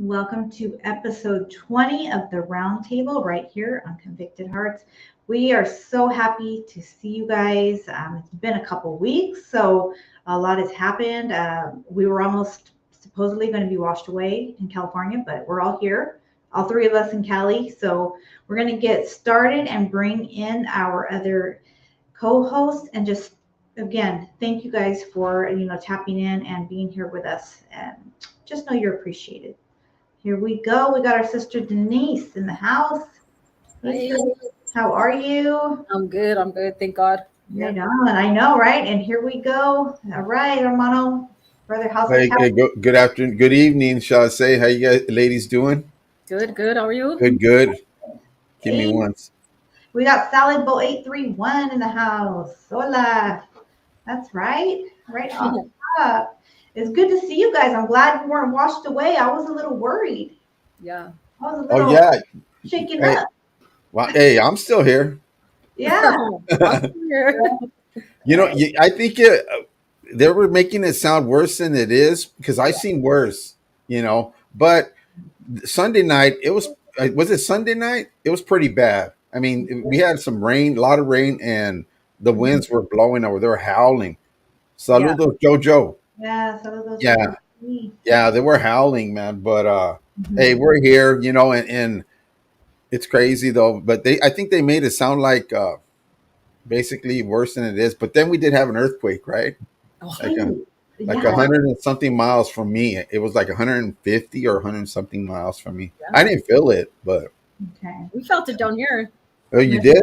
Welcome to episode 20 of the Roundtable right here on Convicted Hearts. We are so happy to see you guys. It's been a couple weeks, so a lot has happened. We were almost supposedly going to be washed away in California, but we're all here, all three of us in Cali. So we're going to get started and bring in our other co-hosts and just again thank you guys for tapping in and being here with us, and just know you're appreciated. Here we go. We got our sister Denise in the house. Hey, Hey, sis, how are you? I'm good. I'm good. Thank God. Right on. I know, right? And here we go. All right, hermano, brother, how's the Hey, couch? good afternoon, good evening, shall I say? How you guys, ladies, doing? Good, good. How are you? Good, good. Give me Hey, once. we got Salad Bowl 831 in the house. Hola. That's right. Right on up. It's good to see you guys. I'm glad you weren't washed away. I was a little worried. Yeah. I was a Oh little yeah. shaken Hey, up. well, hey, I'm still here. Yeah. I'm here. I think they were making it sound worse than it is because I Yeah. seen worse. But Sunday night was it Sunday night? It was pretty bad. I mean, we had some rain, a lot of rain, and the winds were blowing over. They were howling. Yeah. Saludos, Jojo. Yeah. Saludos a Yeah. ti. Yeah, they were howling, man. But hey, Mhm. we're here, and it's crazy though. But I think they made it sound like basically worse than it is. But then we did have an earthquake, right? Oh, Like a Hey, like yeah. a hundred and something miles from me. It was like 150 or 100 and something miles from me. I yeah. didn't feel it, but Okay. We felt it down here. oh, you did?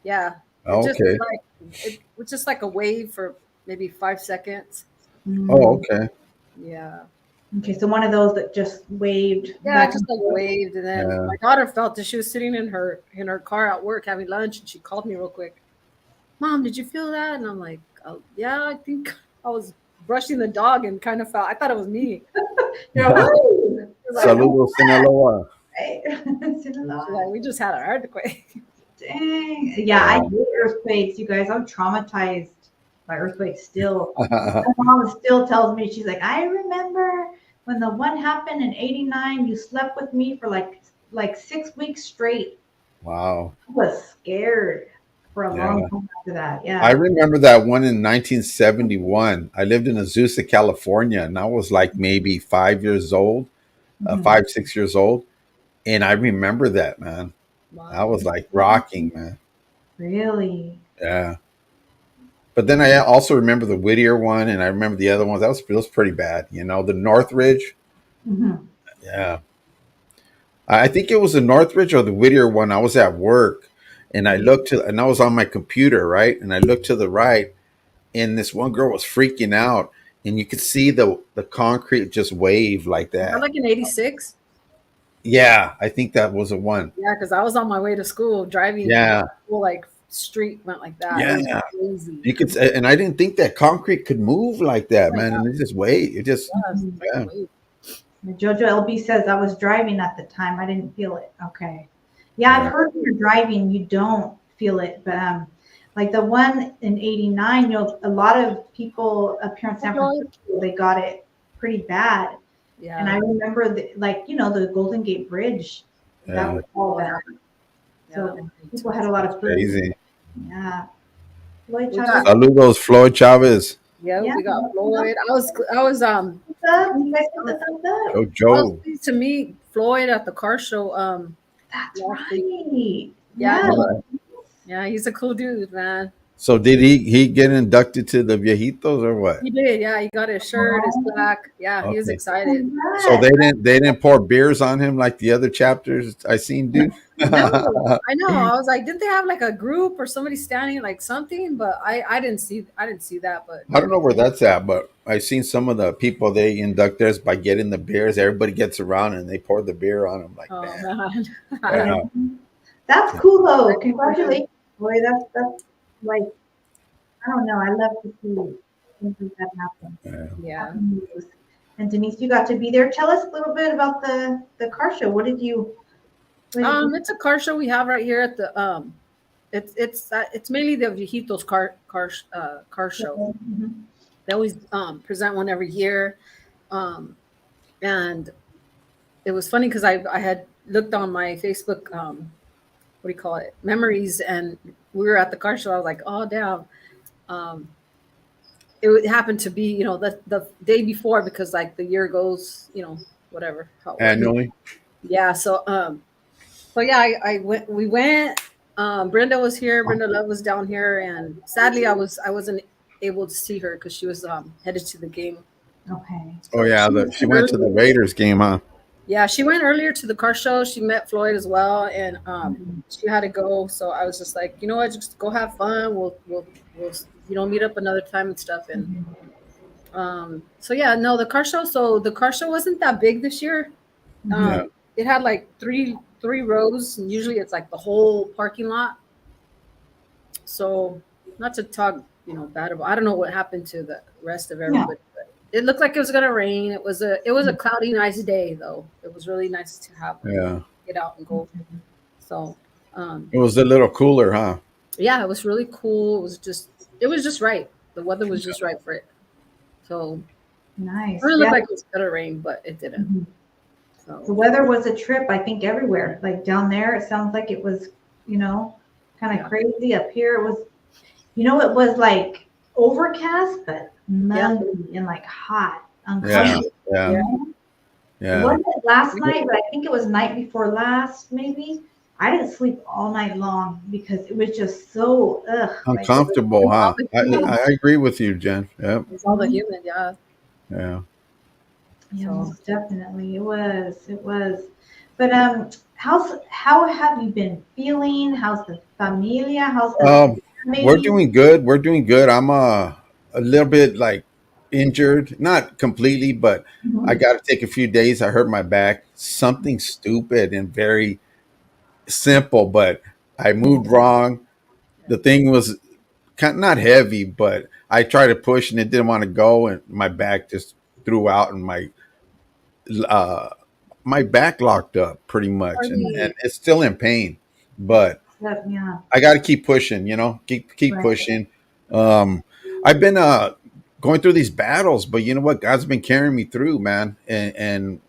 Yeah. It just Okay. like it was just like a wave for maybe 5 seconds. Oh, Mm, okay. Yeah. okay, so one of those that just waved Yeah, back just and like forth. waved, and then Yeah. my daughter felt that she was sitting in her car at work having lunch, and she called me real quick. Mom, did you feel that? And I'm like, oh, yeah, I think I was brushing the dog and kind of felt. I thought it was me. You're like, "Woo!" You're like, oh, Saludos, Sinaloa. right. She's like, we just had an earthquake. Dang. Yeah, I Yeah. hate earthquakes, you guys. I'm traumatized by earthquakes still. My mom still tells me, she's like, I remember when the one happened in '89, you slept with me for like 6 weeks straight. Wow. I was scared for a long Yeah. time after that. I Yeah. remember that one in 1971. I lived in Azusa, California, and I was like maybe 5 years old, Mhm. 5, 6 years old. And I remember that, man. I Wow. was like rocking, man. Really? Yeah. But then I also remember the Whittier one, and I remember the other ones. That was pretty bad. The Northridge. Hmm. Yeah. I think it was the Northridge or the Whittier one. I was at work, and and I was on my computer, right? And I looked to the right, and this one girl was freaking out, and you could see the concrete just wave like Was that that. like in '86? Yeah, I think that was the one. Yeah, because I was on my way to school driving, and Yeah, the whole like street went like that. It was yeah. crazy. You could, and I didn't think that concrete could move like Oh that, my man. God, And it just wait, it just, yes, like a yeah, wave. Jojo LB says I was driving at the time. I didn't feel it. Okay. Yeah, I've yeah, heard when you're driving, you don't feel it, but like the one in '89, a lot of people up here in San Francisco, they got it pretty bad. And Yeah, I remember the Golden Gate Bridge, that yeah. was all oh yeah, bad. yeah. That So was big people too. had a lot That's of food. crazy. Yeah. Lloyd We Chavez. got Saludos, Floyd Chavez. yeah, Yeah. we got Thumbs Floyd. I was up. You guys put the thumbs up. Yo, I was Joe. pleased to meet Floyd at the car show That's last week. right. Yeah, Yeah. he's a cool dude, man. So did he get inducted to the viejitos or what? He did, yeah. He got his shirt, his Oh, plaque. Yeah, he was Okay. excited. So congrats. they didn't pour beers on him like the other chapters I seen do. No, I I know. I was like, didn't they have like a group or somebody standing like something? But I didn't see that. But don't know where that's at, but I seen some of the people they induct theirs by getting the beers. Everybody gets around and they pour the beer on them. Like, oh man, man, Yeah. yeah, That's cool though. good for him. Congratulations, boy. That's like, I don't know. I love to see things like that happen. yeah. Yeah. Happy news. And Denise, you got to be there. Tell us a little bit about the car show. What did you It's a car show we have right here at the. It's mainly the Viejitos car show. Mhm. They always present one every year, um, and it was funny because I had looked on my Facebook, what do you call it, memories, and we were at the car show. I was like, oh damn. Um, happened to be, the day before, because like the year goes, whatever. How it works. Annually. Yeah. So yeah, I went. We went. Brenda was here. Brenda Love was down here, and sadly, I wasn't able to see her because she was headed to the game. Okay. Oh So yeah, she went to the Raiders game, huh? yeah, she went earlier to the car show. She met Floyd as well, and Mhm. she had to go. So I was just like, you know what, just go have fun. We'll meet up another time and stuff. And Mhm. so yeah, no, the car show. So the car show wasn't that big this year. Mhm. Yeah. It had like three rows, and usually it's like the whole parking lot. So not to talk, bad about. I don't know what happened to the rest of Yeah. everybody, but it looked like it was gonna rain. It was a cloudy, nice day though. It was really nice to have Yeah. get out and go. So It was a little cooler, huh? yeah, it was really cool. It was just right. The weather was just right for it. So it Nice. really Yeah. looked like it was gonna rain, but it didn't. Mhm. The So weather was a trip, I think, everywhere. Like down there, it sounds like it was, kind of yeah, crazy. Up here, it was, it was like overcast, but yeah, muggy and like hot, Yeah. uncomfortable. Yeah. You yeah. know? It Yeah. wasn't last night, but I think it was night before last, maybe. I didn't sleep all night long because it was just so like Uncomfortable, All huh? the I, human, I agree with you, Jen. Yep. it's all the human, yeah. Yeah. yeah, So most definitely it was. But how have you been feeling? How's the familia? How's the Um, we're baby? doing good. We're doing good. I'm a little bit like injured, not completely, but I Mhm. got to take a few days. I hurt my back. Something stupid and very simple, but I moved wrong. The thing was kind not heavy, but I tried to push and it didn't want to go, and my back just threw out, and uh my back locked up pretty much, and party, it's still in pain, but Yeah, I got to keep pushing, keep right. pushing. Um, I've been going through these battles, but you know what? God's been carrying me through, man, and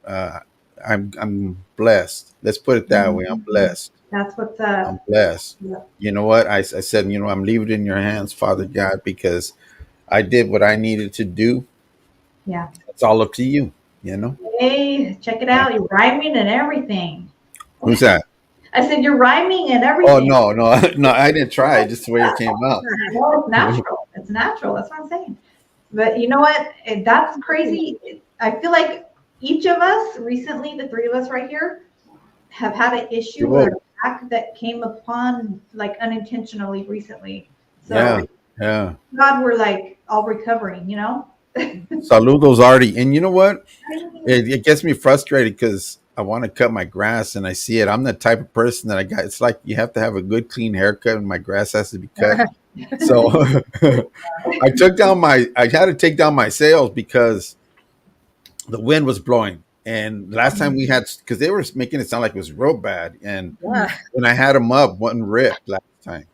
I'm blessed. Let's put it that way. I'm Mhm. blessed. That's what's I'm up. blessed. Yeah. You know what? I said, I'm leaving it in your hands, Father God, because I did what I needed to do. Yeah. It's all up to you. You know. Hey, check it Yeah. out. You're rhyming and everything. Who's that? I said you're rhyming and Oh everything. no, no, no! I didn't try. Just the way it came out. Well, it's natural. It's natural. That's what I'm saying. But you know what? That's crazy. I feel like each of us recently, the three of us right here, have had an issue with Good. our back that came upon like unintentionally recently. So Yeah, yeah. God, we're like all recovering. Saludos, Artie. And you know what? It gets me frustrated because I want to cut my grass and I see it. I'm the type of person that I got. It's like you have to have a good, clean haircut, and my grass has to be cut. So I had to take down my sails because the wind was blowing. And last time we had, because they were making it sound like it was real bad. And yeah. when I had them up, one ripped last time.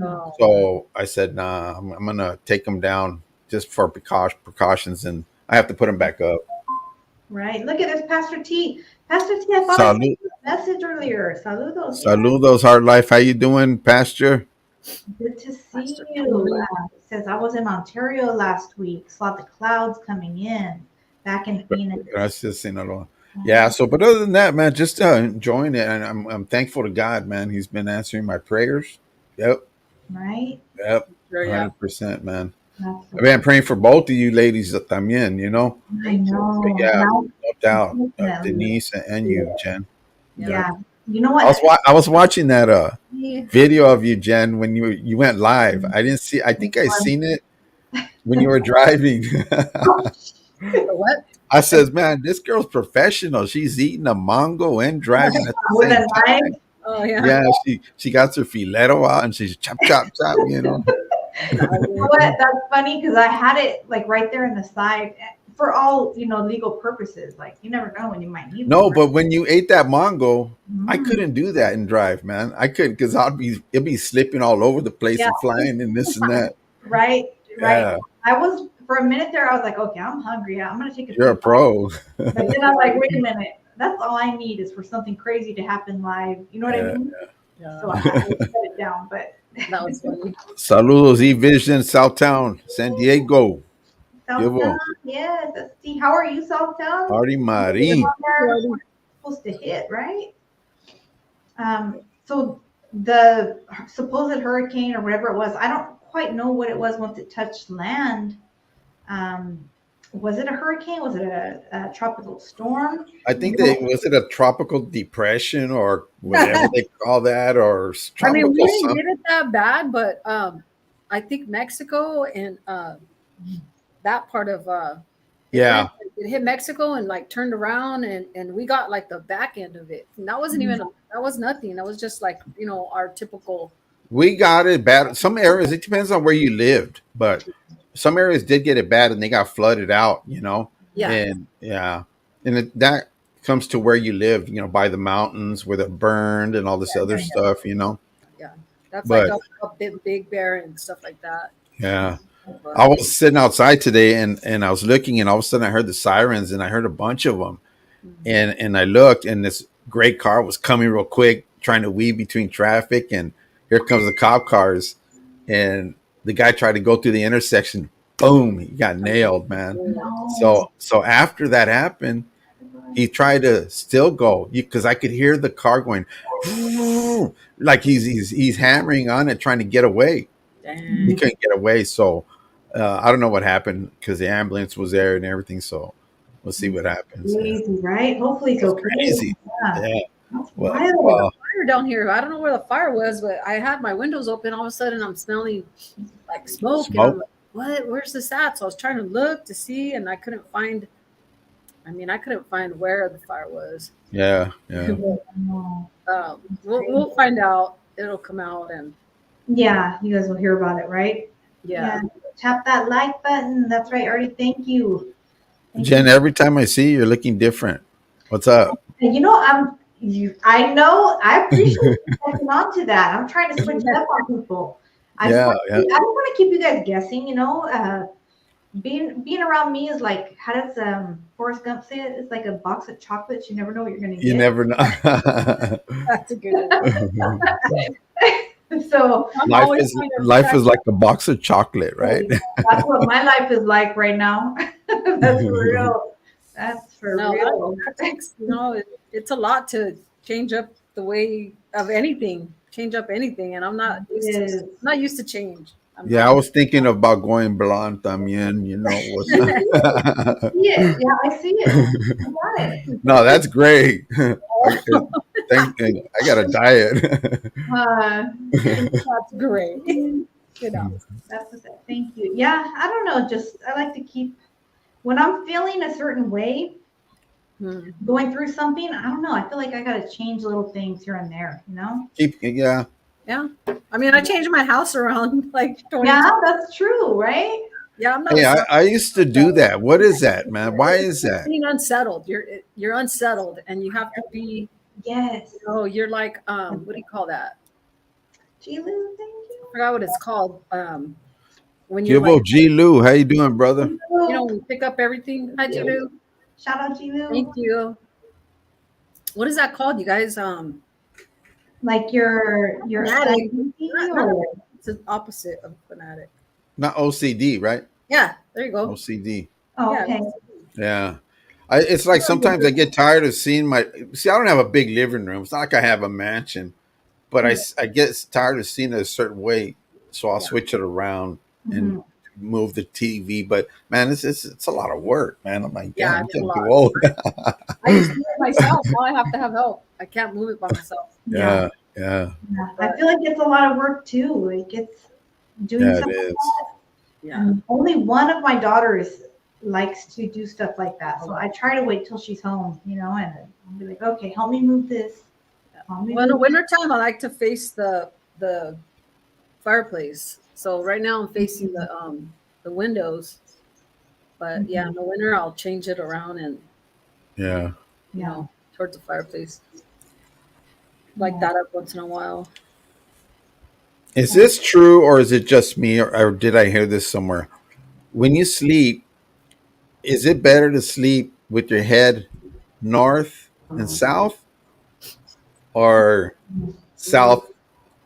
Oh, So I said, nah, I'm going to take them down just for precautions. And I have to put them back up. Right. Look at this, Pastor T. Pastor T, I thought I sent Salud, you a message earlier. Saludos. Yeah. saludos, hard life. How you doing, Pastor? Good to see Pastor you. Tony. It says I was in Ontario last week. Saw the clouds coming in back in Phoenix. Gracias, Sinaloa. Yeah. So, but other than that, man, just enjoying it, and I'm thankful to God, man. He's been answering my prayers. Yep. Right. Yep. Sure, yeah. 100%, man. That's I've been praying for both of you ladies también, I know. But yeah, Now, no doubt. definitely. Denise and you, Jen. Yeah. Yeah. You know what? I was watching that Yeah. video of you, Jen, when you went live. I didn't see. I think I seen it when you were driving. The what? I says, man, this girl's professional. She's eating a mango and driving at the With same a time. knife. Oh yeah. Yeah, she got her filetto out and she's chop chop chop. You know what? That's funny because I had it like right there in the side for all legal purposes. Like you never know when you might need No, them. but when you ate that mango, I Mm. couldn't do that and drive, man. I couldn't because it'd be slipping all over the place Yeah. and flying and this and that. Right. Yeah, I was for a minute there. I was like, okay, I'm hungry. I'm gonna take a you're a peek. pro. But then I was like, wait a minute. That's all I need is for something crazy to happen live. You know what I Yeah. mean? Yeah, So I shut it down. But that was funny. Saludos, E-Vision, Southtown, San Diego. Southtown, Yo, yes. Let's see. How are you, Southtown? Artie You're Marie. on there supposed to hit, right? So the supposed hurricane or whatever it was, I don't quite know what it was once it touched land. Um, was it a hurricane? Was it a tropical storm? I think that was it a tropical depression or whatever they call that, or I mean, we tropical didn't something. get it that bad, but I think Mexico and that part of Yeah, it hit Mexico and like turned around and we got like the back end of it. And that wasn't even that was nothing. That was just like, you know, our typical. we got it bad. Some areas, it depends on where you lived, but some areas did get it bad and they got flooded out, Yeah. and yeah, and that comes to where you lived, by the mountains where they're burned and all this other stuff. Yeah. That's like But a big bear and stuff like that. yeah, I But was sitting outside today and I was looking and all of a sudden I heard the sirens and I heard a bunch of them and I looked and this gray car was coming real quick trying to weave between traffic and here comes the cop cars and the guy tried to go through the intersection. Boom, he got nailed, man. No. So after that happened, he tried to still go because I could hear the car going like he's hammering on it trying to get away. He dang. couldn't get away. So I don't know what happened because the ambulance was there and everything. So we'll see what happens. Yeah. Crazy, right? Hopefully it's That's okay. crazy. Yeah. Yeah. That's Well, wild. Fire down here. I don't know where the fire was, but I had my windows open. All of a sudden, I'm smelling like smoke, and I'm like, "What? Where's this at?" So I was trying to look to see, and I couldn't find. I mean, I couldn't find where the fire was. yeah. No. We'll find out. It'll come out, and Yeah, you guys will hear about it, right? yeah. Tap that like button. That's right, Artie. Thank you. Thank Jen, you. every time I see you, you're looking different. What's up? You know, I know. I appreciate you catching on to that. I'm trying to switch it up on people. I just Yeah, want yeah. I don't want to keep you guys guessing. Being around me is like, how does Forrest Gump say it? It's like a box of chocolates. You never know what you're gonna You get. never know. That's a good one. So I'm life always is trying to life track- is like a box of chocolate, right? that's what my life is like right now. That's for real. That's for No, real. that takes, it's a lot to change up the way of anything, change up anything, and I'm not used to, Yes. not used to change. I'm Yeah, I not. was thinking about going blonde también, what's Yeah, I see it. I got it. No, that's great. I got a diet. That's great. That's the thank you. Yeah, I don't know. Just I like to keep when I'm feeling a certain way, Hmm. going through something. I don't know. I feel like I gotta change little things here and there. Yeah. Yeah, I mean, I changed my house around like 20 Yeah, times. that's true, right? Yeah, I'm not Hey, I used to do that. What is that, man? Why is that? being unsettled. You're unsettled, and you have to be. Yes. Oh, you're like what do you call that? G Lou, thank you. I forgot what it's called. When you're Gilbo like, G. Lou, how you doing, brother? we pick up everything. Hi, Jilu. Shout out G Lou. Thank you. What is that called, you guys? Like your Fanatic. identity Not- or It's the opposite of fanatic. Not OCD, right? Yeah, there you go. OCD. oh, Yeah. okay. Yeah. It's like sometimes I get tired of seeing I don't have a big living room. It's not like I have a mansion, but I get tired of seeing it a certain way. So I'll switch it around and move the TV. But man, it's a lot of work, man. I'm like, Yeah, damn, I'm it's a getting lot. too old. I used to do it myself. Now I have to have help. I can't move it by myself. Yeah. Yeah. I feel like it's a lot of work too. Like it's doing Yeah, it something. is. Yeah. And only one of my daughters likes to do stuff like that. So I try to wait till she's home, and I'll be like, okay, help me move this. Help me Well, in the move wintertime, I like to face the fireplace. So right now I'm facing the windows. But yeah, in the winter I'll change it around and Yeah. towards the fireplace. Like that up once in a while. Is this true or is it just me or did I hear this somewhere? When you sleep, is it better to sleep with your head north and south, or south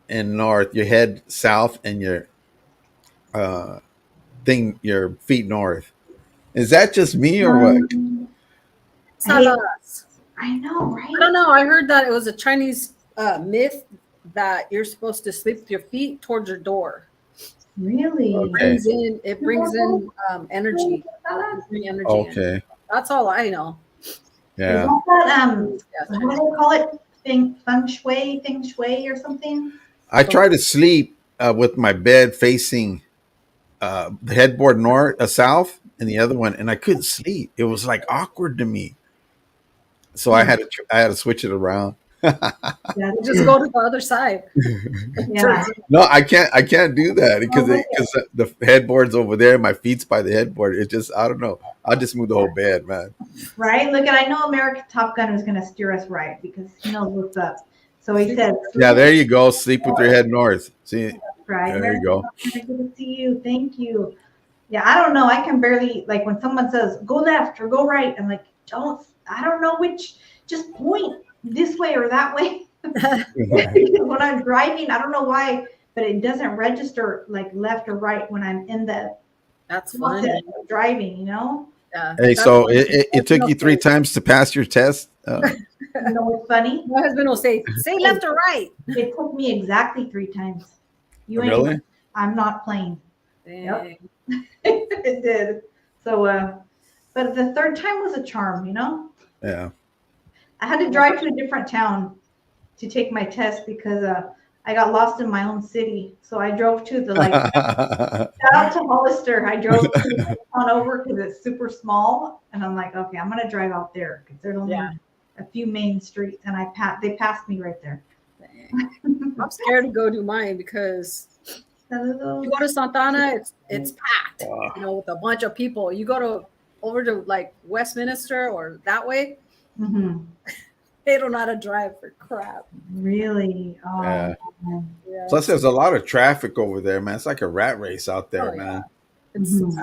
and north? Your head south and your uh your feet north. Is that just me or what? It's not Hey, us. I know, I right? don't know. I heard that it was a Chinese myth that you're supposed to sleep with your feet towards your door. Really? Okay. It brings in energy. Is Bring energy in. Okay. That's all I know. Yeah. that Yeah, what do they call it? Feng shui or something? I try to sleep with my bed facing the headboard north, south, and the other one, and I couldn't sleep. It was like awkward to me, so I had to switch it around. Yeah, just go to the other side. yeah. No, I can't do that Oh, because the headboard's over there. My feet's by the headboard. It's just I don't know. I'll just move the whole bed, man. right? Look, and I know American Top Gun is going to steer us right because he knows what's up. So he said, Yeah, sleep there you go. Sleep with your head north. See, right. there you American go. Top Gun, good to see you. Thank you. Yeah, I don't know. I can barely, like when someone says go left or go right, I'm like, I don't know which, just point this way or that way. When I'm driving, I don't know why, but it doesn't register like left or right when I'm in the That's process funny. of driving, you know? Yeah. Hey, That's so funny. it took you 3 times to pass your test. You know what's funny? My husband will say left or right. It took me exactly 3 times. You ain't, Really? I'm not playing. Dang. It did. So, but the third time was a charm, you know? Yeah. I had to drive to a different town to take my test because I got lost in my own city. So I drove to the like shout out to Hollister. I drove to on over because it's super small, and I'm like, okay, I'm gonna drive out there because there's only Yeah. a few main streets, and they passed me right there. Dang. I'm scared to go do mine because you go to Santana, it's packed, Wow. with a bunch of people. You go over to like Westminster or that way, Mhm. they don't know how to drive for crap. Really? Oh, Yeah. man. Yeah. Plus, there's a lot of traffic over there, man. It's like a rat race out there, Oh, yeah. man. It's Mhm.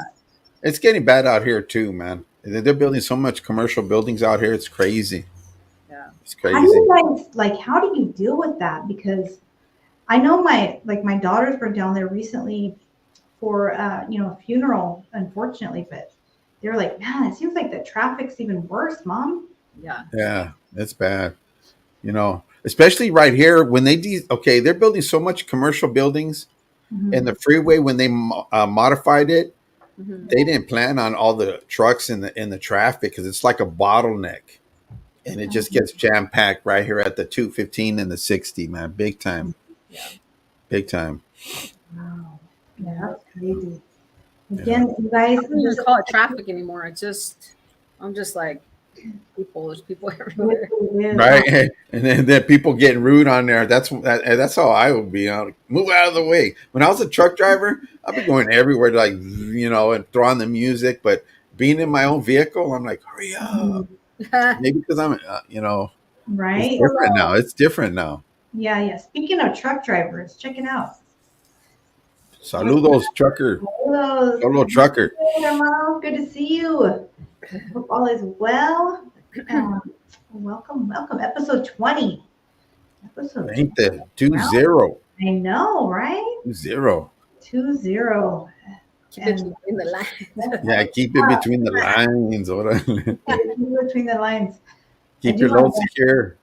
It's getting bad out here too, man. They're building so much commercial buildings out here. It's crazy. yeah. It's How do crazy. you guys like? How do you deal with that? Because I know my daughters were down there recently for a funeral, unfortunately, but they were like, man, it seems like the traffic's even worse, Mom. Yeah. Yeah, it's bad. Especially right here when okay, they're building so much commercial buildings, and the freeway when they modified it, Mhm. they didn't plan on all the trucks in the traffic because it's like a bottleneck, and it just gets jam packed right here at the 215 and the 60, man. Big time, Yeah. big time. Wow. Yeah, that's crazy. Yeah. Again, you guys, I don't even call it traffic anymore. I'm just like there's people everywhere. Right, and then people getting rude on there. That's how I would be. Move out of the way. When I was a truck driver, I'd be going everywhere, like and throw on the music. But being in my own vehicle, I'm like, hurry up. Maybe because I'm, it's Right? different now. It's different now. Yeah, yeah. Speaking of truck drivers, check it out. Saludos, trucker. Hello, Solo trucker. hermano. Good to see you. Hope all is well. Welcome. Episode 20. Episode Ain't the 20. 2-0. I know, right? 2-0. 2-0. Keep it in the line. Yeah, keep it between the lines. Between the lines. Keep your load secure.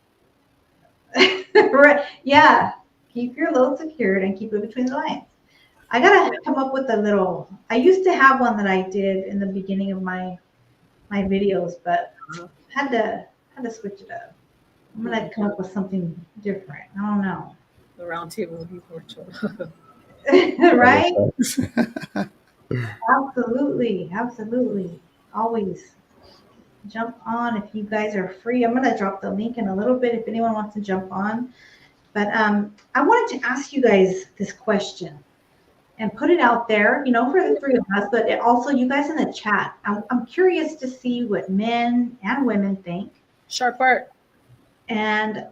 Right. Yeah. Keep your load secured and keep it between the lines. I gotta come up with a little. I used to have one that I did in the beginning of my videos, but had to switch it up. I'm gonna come up with something different. I don't know. The round table would be virtual. Right? Absolutely. Always jump on if you guys are free. I'm gonna drop the link in a little bit if anyone wants to jump on. But I wanted to ask you guys this question and put it out there, for the three of us, but also you guys in the chat. I'm curious to see what men and women think. Sharp art. And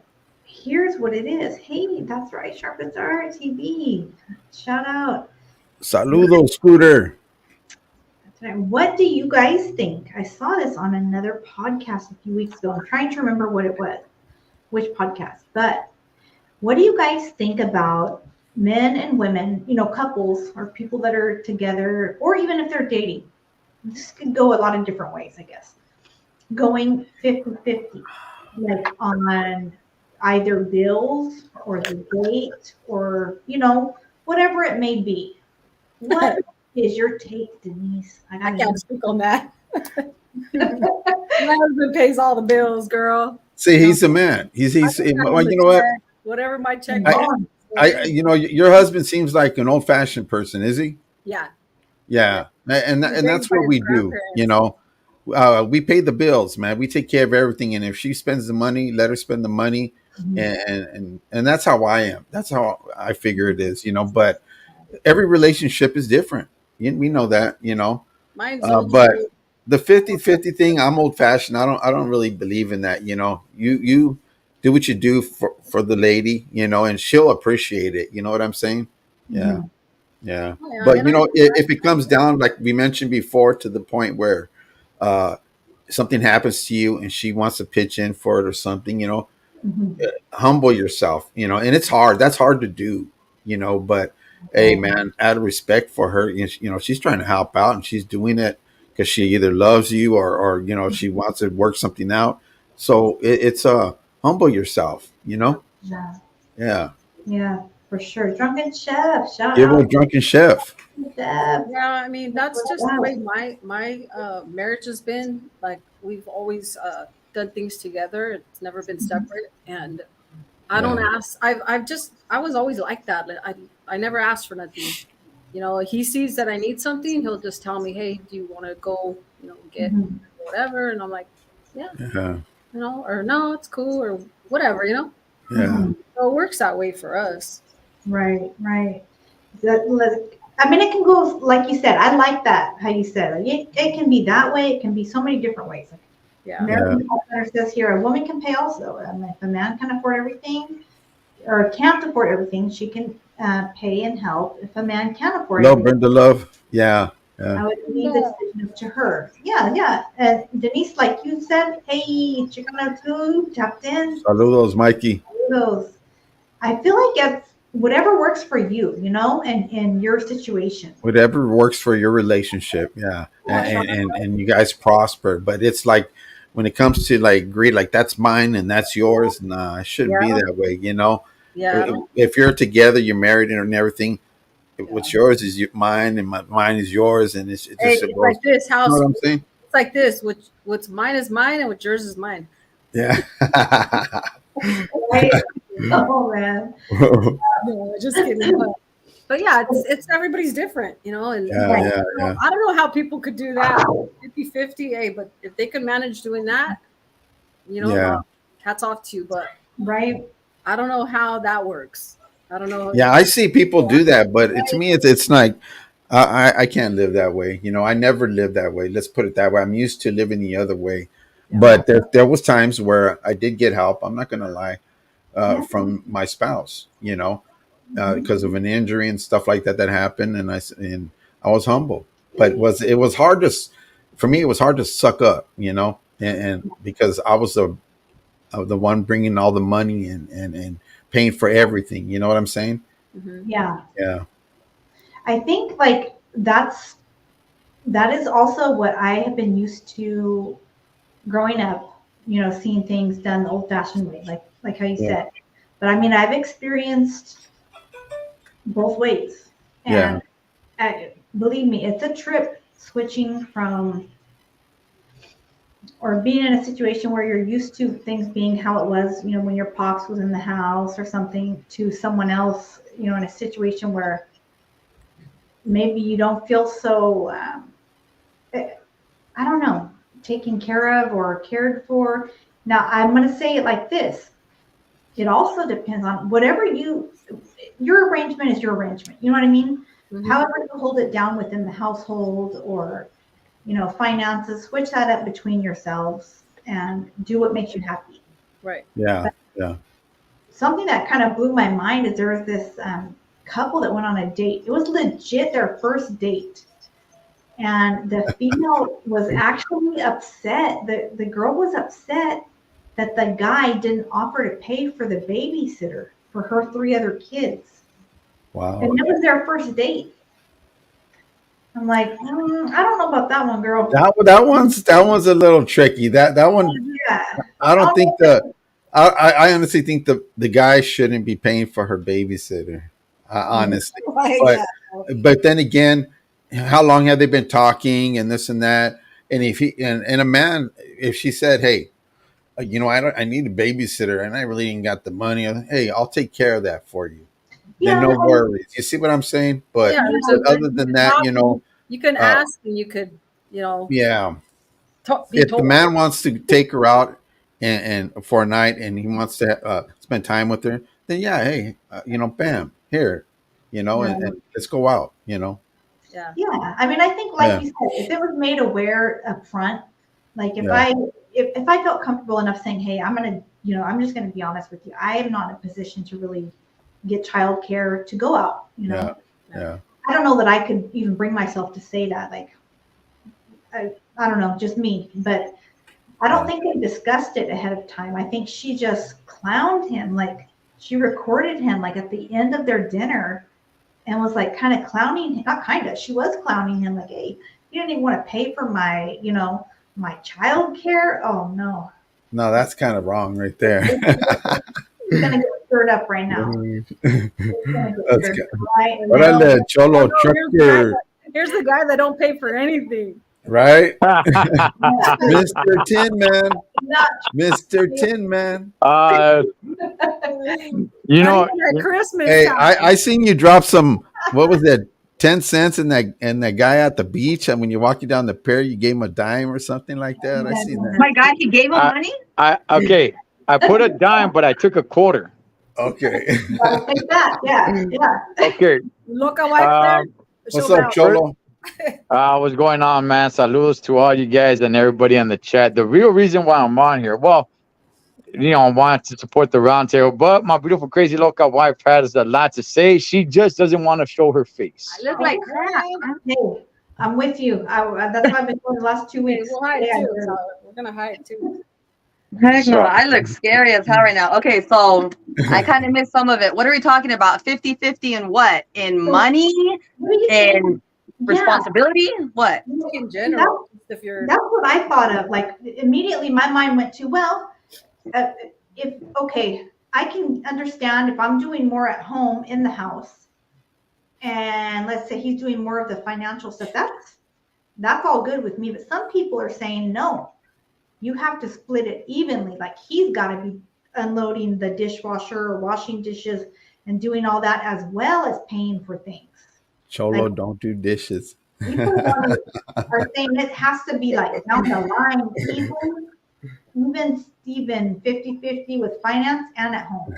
here's what it is. Hey, that's right, Sharp as Art TV. Shout out. Saludos, Scooter. tonight. What do you guys think? I saw this on another podcast a few weeks ago. I'm trying to remember what it was, which podcast. But what do you guys think about men and women, couples or people that are together, or even if they're dating? This could go a lot of different ways, I guess. Going 50-50, like on either bills or the date or, whatever it may be. What is your take, Denise? I can't speak on that. My husband pays all the bills, girl. See, he's a man. Well, you know what? Whatever my check. Your husband seems like an old-fashioned person, is he? Yeah. Yeah, and that's what we do. We pay the bills, man. We take care of everything, and if she spends the money, let her spend the money, and that's how I am. That's how I figure it is, But every relationship is different. We know that, Mine's but the 50-50 thing, I'm old fashioned. I don't really believe in that. You do what you do for the lady, and she'll appreciate it. You know what I'm saying? Yeah. Yeah. But if it comes down, like we mentioned before, to the point where something happens to you and she wants to pitch in for it or something, humble yourself, and it's hard. That's hard to do, but hey, man, out of respect for her, she's trying to help out and she's doing it because she either loves you or she wants to work something out. So it's humble yourself, Yeah. Yeah. Yeah, for sure. Drunken Chef, shout Give her a out. drunken chef. Chef. Yeah, I mean that's just the way my marriage has been. Like we've always done things together. It's never been separate, and I don't ask. I was always like that. I never asked for nothing. He sees that I need something, he'll just tell me, "Hey, do you want to go? Get whatever?" And I'm like, "Yeah, Yeah. or no, it's cool, or whatever." Yeah. So it works that way for us. Right. I mean, it can go like you said. I like that how you said it. It can be that way. It can be so many different ways. Like American Center says here, a woman can pay also. If a man can afford everything or can't afford everything, she can pay and help. If a man can't afford Love, everything, Brenda, love. Yeah. I would leave the decision up to her. Yeah. And Denise, like you said, hey, chicken out too, tapped in. Saludos, Mikey. Saludos. I feel like it's whatever works for you, and in your situation. Whatever works for your relationship, yeah, and you guys prosper. But it's like when it comes to like greed, like that's mine and that's yours. Nah, it shouldn't be that way. Yeah. If you're together, you're married and everything. What's yours is mine, and mine is yours, and it's like this house. You know what I'm saying? It's like this. What's mine is mine, and what's yours is mine. Yeah. Right? Oh man. No, just kidding. But yeah, it's everybody's different, and Yeah. I don't know how people could do that 50-50, hey, but if they can manage doing that, hats off to you. But Right. I don't know how that works. I don't know. Yeah, I see people do that, but to me, it's like I can't live that way. I never lived that way. Let's put it that way. I'm used to living the other way, but there was times where I did get help. I'm not gonna lie, from my spouse. Because of an injury and stuff like that happened, and I was humble, but it was hard for me. It was hard to suck up, and because I was the one bringing all the money and paying for everything. You know what I'm saying? Yeah. Yeah. I think like that is also what I have been used to growing up, seeing things done the old fashioned way, like how you said. But I mean, I've experienced both ways. And believe me, it's a trip switching from or being in a situation where you're used to things being how it was, when your pops was in the house or something, to someone else, in a situation where maybe you don't feel so, I don't know, taken care of or cared for. Now, I'm going to say it like this. It also depends on whatever your arrangement is your arrangement. You know what I mean? However you hold it down within the household or, finances, switch that up between yourselves and do what makes you happy. Right. Yeah. Something that kind of blew my mind is there was this couple that went on a date. It was legit their first date. And the female was actually upset. The girl was upset that the guy didn't offer to pay for the babysitter for her 3 other kids. Wow. And it was their first date. I'm like, I don't know about that one, girl. That one's a little tricky. That one, Yeah. I don't think I honestly think the guy shouldn't be paying for her babysitter. Honestly, but then again, how long have they been talking and this and that? And if he and a man, if she said, "Hey, I need a babysitter and I really ain't got the money," hey, I'll take care of that for you. Then no worries. You see what I'm saying? But, other than that, you can ask and you could, yeah. If the man wants to take her out and for a night and he wants to spend time with her, then hey, bam, here, and let's go out, Yeah. Yeah. I mean, I think, like you said, if it was made aware up front, like if I felt comfortable enough saying, hey, I'm just gonna be honest with you, I am not in a position to really get childcare to go out, Yeah. I don't know that I could even bring myself to say that. Like, I don't know, just me, but I don't think they discussed it ahead of time. I think she just clowned him. Like, she recorded him like at the end of their dinner and was like kind of clowning him. Not kind of, she was clowning him like, hey, you didn't even want to pay for my, my child care. Oh no. No, that's kind of wrong right there. He's gonna get stirred up right now. That's good. Cholo trucker. Here's the guy that don't pay for anything. Right? Mr. Tin Man. Mr. Tin Man. Christmas. Hey, I seen you drop some, what was that, 10 cents and that guy at the beach, and when you're walking down the pier, you gave him a dime or something like that. I seen that. My God, he gave him money? I put a dime, but I took a quarter. Okay. I'll take that. Yeah. Okay. Look at white what's up, Cholo? What's going on, man? Saludos to all you guys and everybody in the chat. The real reason why I'm on here, I wanted to support the roundtable, but my beautiful, crazy local wife has a lot to say. She just doesn't want to show her face. I look like crap. Hey, I'm with you. That's what I've been doing the last 2 weeks. We'll hide too. So we're gonna hide too. Heck no, I look scary as hell right now. Okay, so I kind of missed some of it. What are we talking about? 50-50 in what? In money? In responsibility? What? In general. That's what I thought of. Like, immediately my mind went to, I can understand if I'm doing more at home in the house, and let's say he's doing more of the financial stuff, that's all good with me. But some people are saying, no, you have to split it evenly. Like, he's got to be unloading the dishwasher or washing dishes and doing all that, as well as paying for things. Cholo, don't do dishes. People are saying it has to be like down the line, even 50-50 with finance and at home.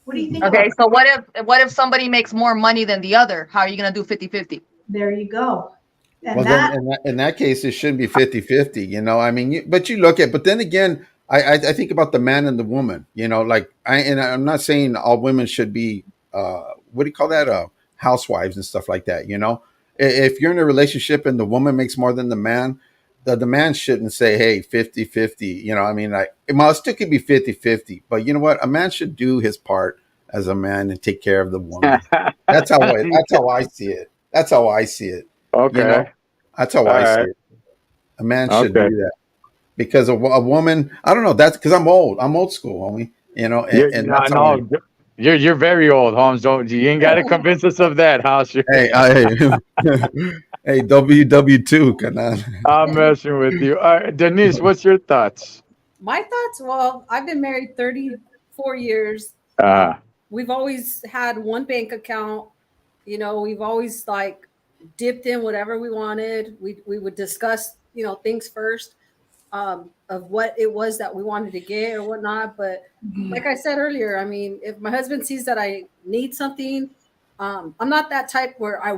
What do you think? Okay, so what if somebody makes more money than the other? How are you gonna do 50-50? There you go. And then in that case, it shouldn't be 50-50, I mean, but then again, I think about the man and the woman, like I'm not saying all women should be, what do you call that? Housewives and stuff like that. If you're in a relationship and the woman makes more than the man, the man shouldn't say, hey, 50-50, I mean, it still could be 50-50, but you know what? A man should do his part as a man and take care of the woman. That's how I see it. That's how I see it. Okay. That's how I see it. A man should do that, because a woman, I don't know. That's because I'm old school, homie. And that's how you're very old, Holmes. You ain't got to convince us of that, House. Hey, hey, WW2, can I'm messing with you. Denise, what's your thoughts? My thoughts? Well, I've been married 34 years. We've always had one bank account. We've always dipped in whatever we wanted. We would discuss, things first. Of what it was that we wanted to get or whatnot. But like I said earlier, I mean, if my husband sees that I need something, I'm not that type where I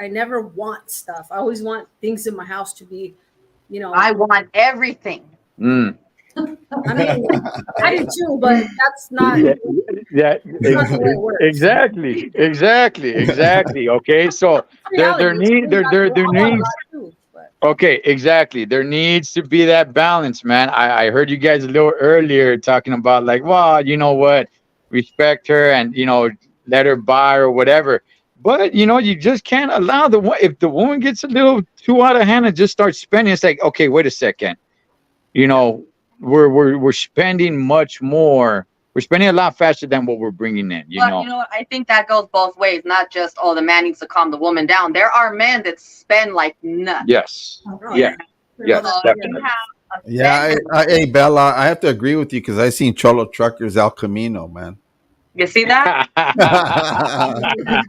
never want stuff. I always want things in my house to be, I want everything. I mean, I do too, but that's not. Yeah, That's not the way it works. exactly. Okay, so Reality, there it's need really not- there I want a needs. lot too, but Okay, exactly. There needs to be that balance, man. I heard you guys a little earlier talking about like, well, you know what, respect her and let her buy or whatever. But you just can't allow if the woman gets a little too out of hand and just starts spending. It's like, okay, wait a second. You know, we're spending much more. We're spending a lot faster than what we're bringing in. But you know what? I think that goes both ways. Not just, oh, the man needs to calm the woman down. There are men that spend like nuts. Yes. Okay. Yeah. Yes. So Definitely. you have a Yeah, spender. hey Bella, I have to agree with you because I seen Cholo Truckers El Camino, man. You see that? The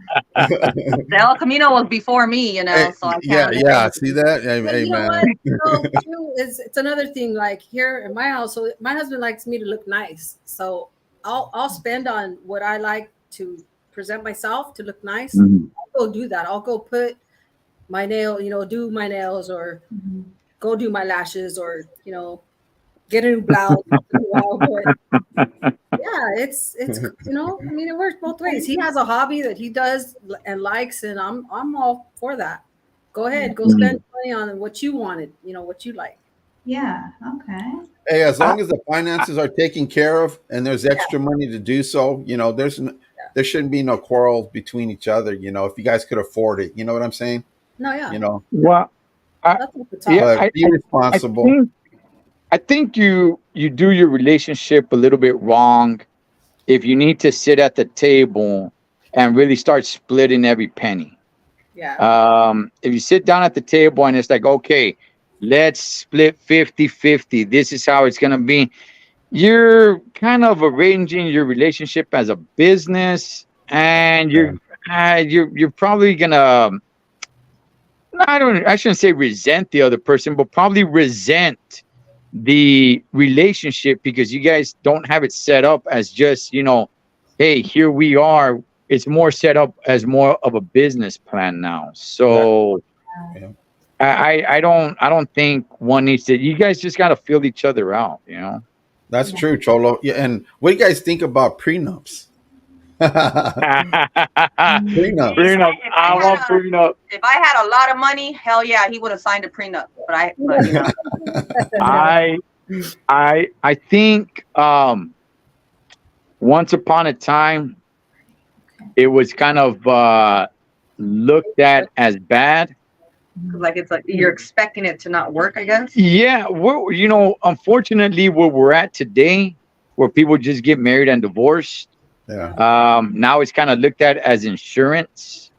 El Camino was before me, Hey, so I yeah, can't. yeah. See that? Hey, but hey, you know man. what? So too is it's another thing. Like here in my house, so my husband likes me to look nice, so I'll spend on what I like to present myself to look nice. Mhm. I'll go do that. I'll go put my nail, do my nails or Mhm. go do my lashes or get a new blouse. But yeah, it's I mean, it works both ways. He has a hobby that he does and likes, and I'm all for that. Go ahead, go spend money on what you wanted, what you like. Yeah. Okay. Hey, as long as the finances are taken care of and there's extra money to do so, there shouldn't be no quarrels between each other. If you guys could afford it, you know what I'm saying? No, yeah, Well, I, that's what the top. yeah, But be I responsible. think I think you do your relationship a little bit wrong if you need to sit at the table and really start splitting every penny. Yeah, If you sit down at the table and it's like, okay, let's split 50-50. This is how it's going to be. You're kind of arranging your relationship as a business, and you're probably going to, I shouldn't say resent the other person, but probably resent the relationship because you guys don't have it set up as just, hey, here we are. It's more set up as more of a business plan now. So Yeah. I don't think one needs to. You guys just got to feel each other out. That's true, Cholo. Yeah, and what do you guys think about prenups? Prenups. Prenup. I want prenup. If I had a lot of money, hell yeah, he would have signed a prenup. But I think once upon a time it was kind of looked at as bad. like it's like you're expecting it to not work, I guess. Yeah, unfortunately, where we're at today, where people just get married and divorced, Yeah. now it's kind of looked at as insurance.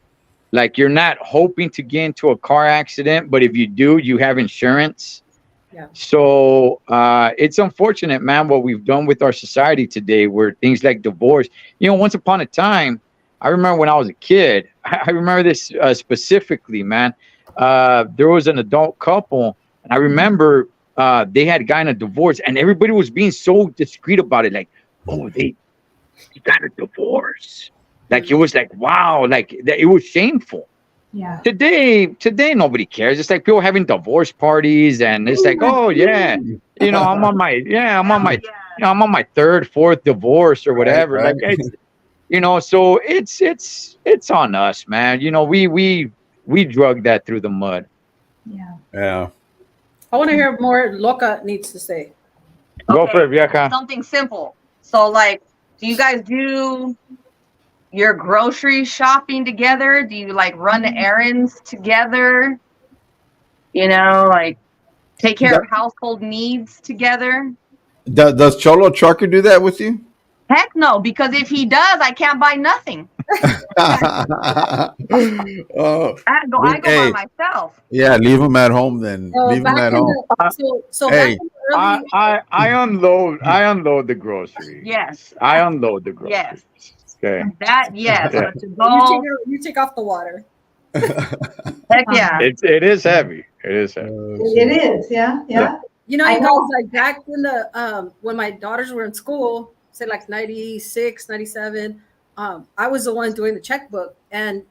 Like you're not hoping to get into a car accident, but if you do, you have insurance. Yeah. So it's unfortunate, man, what we've done with our society today, where things like divorce. Once upon a time, I remember when I was a kid. I remember this specifically, man. There was an adult couple, and I remember they had gotten a divorce, and everybody was being so discreet about it. Like, oh, they got a divorce. Like it was like, wow, like it was shameful. Yeah. Today, nobody cares. It's like people having divorce parties, and it's like, oh yeah, I'm on my third, fourth divorce or whatever. Right. Like it's, so it's on us, man. We drug that through the mud. Yeah. Yeah. I want to hear more Loca needs to say. Go for it, Vieja. Something simple. So, like, do you guys do your grocery shopping together? Do you like run errands together? Like take care of household needs together? Does Cholo Trucker do that with you? Heck no, because if he does, I can't buy nothing. I go Hey. by myself. Yeah, leave him at home then. Leave him at home. So Hey. back in the early, I unload the groceries. Yes. I unload the groceries. Yes. Okay. That yes. Yeah. But to go, you take off the water. heck yeah. It is heavy. It is heavy. It is. Yeah. Yeah. I I know, know. like back in the when my daughters were in school, say like 96, 97, I was the one doing the checkbook. And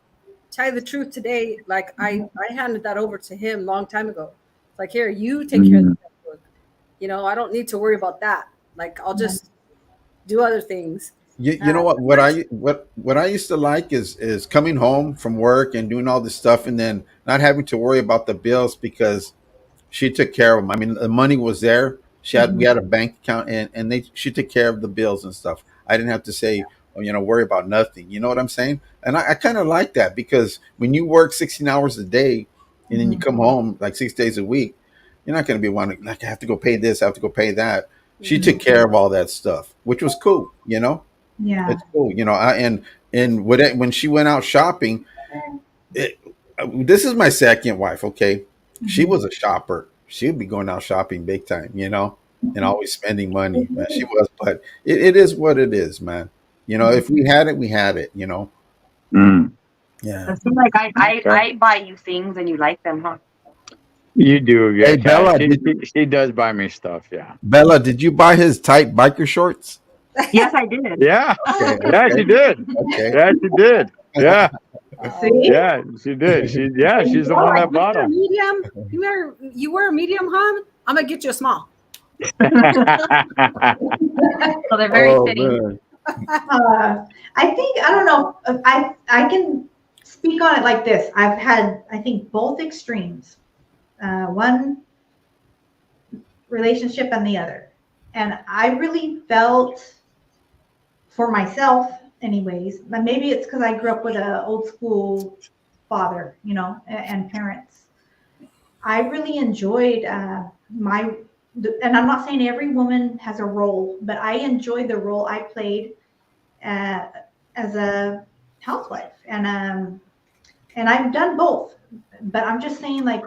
tell you the truth, today, like I handed that over to him a long time ago. It's like, here, you take care of the checkbook. I don't need to worry about that. Like I'll just do other things. You know what? What I used to like is coming home from work and doing all this stuff, and then not having to worry about the bills because she took care of them. I mean, the money was there. We Mhm. had a bank account, and she took care of the bills and stuff. I didn't have to say, oh, worry about nothing. You know what I'm saying? And I kind of like that because when you work 16 hours a day and then you Mhm. come home like 6 days a week, you're not going to be wanting like I have to go pay this, I have to go pay that. She Mhm. took care of all that stuff, which was cool. Yeah. It's cool. And when she went out shopping, it, this is my second wife. Okay, she Mhm. was a shopper. She would be going out shopping big time, and always spending money. Man, she was, but it is what it is, man. If we had it, we had it. Mm. Yeah. It seems like Okay. I buy you things and you like them, huh? You do, yeah, Hey Kat. Bella, She does buy me stuff, yeah. did you buy his tight biker shorts? Yes, I did. Yeah. Okay, Yeah, she okay, did. okay. Yeah, she did. Yeah. See? Yeah, she did. There you She's the go. one I that You bought wear a them. medium. You wear a medium, huh? I'm gonna get you a small. So they're very Oh fitting. man. I think I don't know. I can speak on it like this. I've had I think both extremes, one relationship and the other, and I really felt for myself, anyways. But maybe it's because I grew up with an old school father, and parents. I really enjoyed and I'm not saying every woman has a role, but I enjoyed the role I played uh, as a housewife, and I've done both. But I'm just saying, like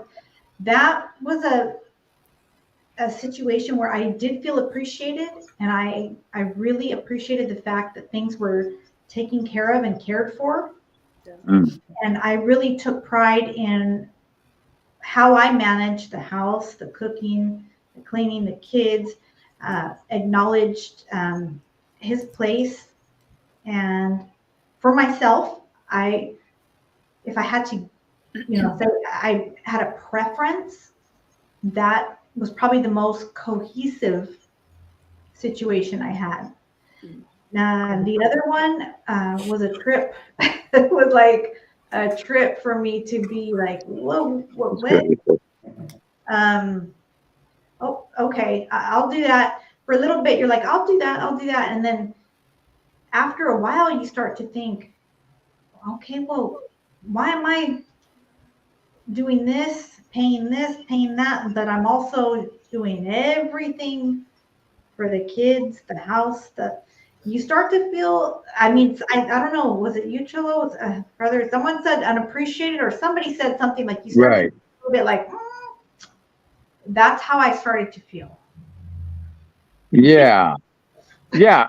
that was a situation where I did feel appreciated, and I really appreciated the fact that things were taken care of and cared for, Mm. and I really took pride in how I managed the house, the cooking, the cleaning, the kids, acknowledged his place. And for myself, if I had to, say I had a preference, that was probably the most cohesive situation I had. The other one was a trip. It was like a trip for me to be like, whoa, That's what? good. Um, oh, okay, I'll do that. For a little bit, you're like, I'll do that, I'll do that. And then after a while, you start to think, okay, well, why am I doing this, paying that, but I'm also doing everything for the kids, the house, you start to feel, I mean, I don't know, was it you, Chilo? Brother, someone said unappreciated, or somebody said something like you started Right. a little bit like, that's how I started to feel. Yeah. Yeah.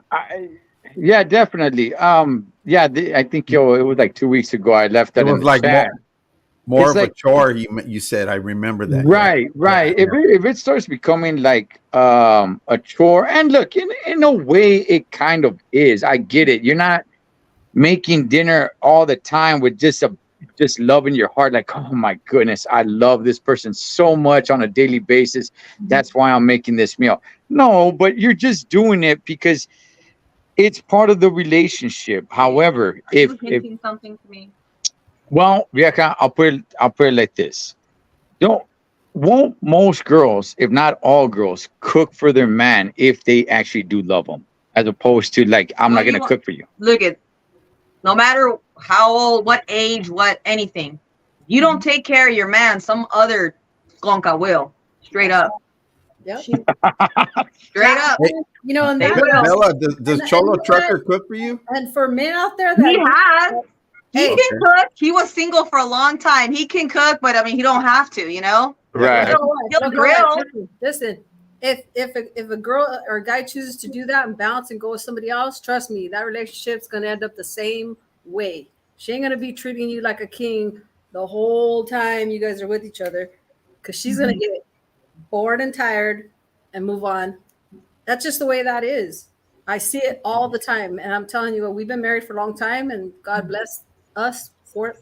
Yeah, definitely. Yeah, I think it was like 2 weeks ago. I left It that in was the like chat. more It's of a like chore. You said. I remember that. Yeah. right, Yeah. right. If it starts becoming like a chore, and look, in a way, it kind of is. I get it. You're not making dinner all the time with just love in your heart, like, oh my goodness, I love this person so much on a daily basis. That's why I'm making this meal. No, but you're just doing it because it's part of the relationship. However, Are you hinting something to me? well, Bianca, I'll put it like this. Don't won't most girls, if not all girls, cook for their man if they actually do love him, as opposed to like, I'm What not do you gonna want? cook for you. Look at, no matter how old, what age, what anything, you don't take care of your man, some other gonka will. Straight up. Yep. She, Straight up. Hey, And They that, will. Bella, does and Cholo you know what? Trucker cook for you? And for men out there He that has. He hey, can Okay. cook. He was single for a long time. He can cook, but I mean, he don't have to, you know? well, Right. girl, what? He'll Well, girl, what? grill. Listen. If a girl or a guy chooses to do that and bounce and go with somebody else, trust me, that relationship's gonna end up the same way. She ain't gonna be treating you like a king the whole time you guys are with each other, because she's gonna get bored and tired and move on. That's just the way that is. I see it all the time, and I'm telling you, we've been married for a long time, and God bless us for it.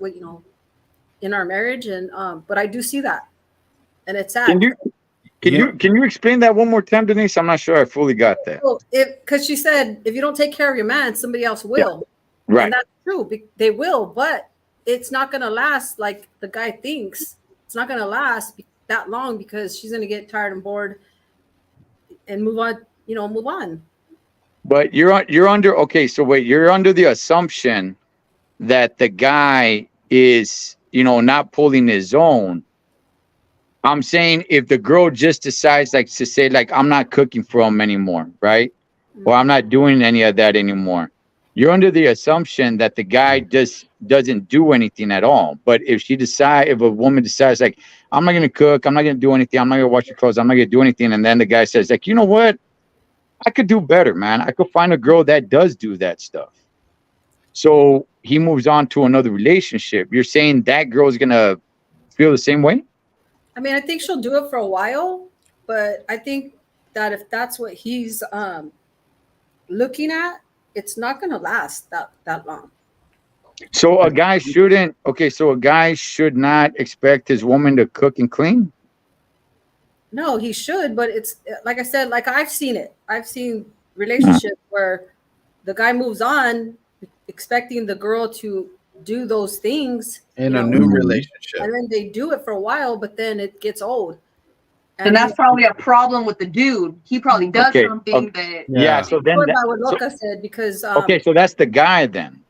In our marriage, and but I do see that, and it's Can sad. you Can you explain that one more time, Denise? I'm not sure I fully got that. Well, because she said if you don't take care of your man, somebody else will. Yeah. Right. And that's true. They will, but it's not going to last like the guy thinks. It's not going to last that long because she's going to get tired and bored and move on. Move on. But you're under okay. So wait, you're under the assumption that the guy is not pulling his own. I'm saying if the girl just decides like to say like I'm not cooking for him anymore, right? Or I'm not doing any of that anymore. You're under the assumption that the guy doesn't do anything at all. But if a woman decides like I'm not gonna cook, I'm not gonna do anything, I'm not gonna wash your clothes, I'm not gonna do anything, and then the guy says like, you know what? I could do better, man. I could find a girl that does do that stuff. So he moves on to another relationship. You're saying that girl's gonna feel the same way? I mean, I think she'll do it for a while, but I think that if that's what he's looking at, it's not gonna last that long. So a guy should not expect his woman to cook and clean? No, he should, but it's like I said, like I've seen it. I've seen relationships where the guy moves on expecting the girl to do those things in a new relationship. And then they do it for a while, but then it gets old. And that's probably a problem with the dude. He probably does something that. Yeah. So then by what Loca said, because okay, so that's the guy then.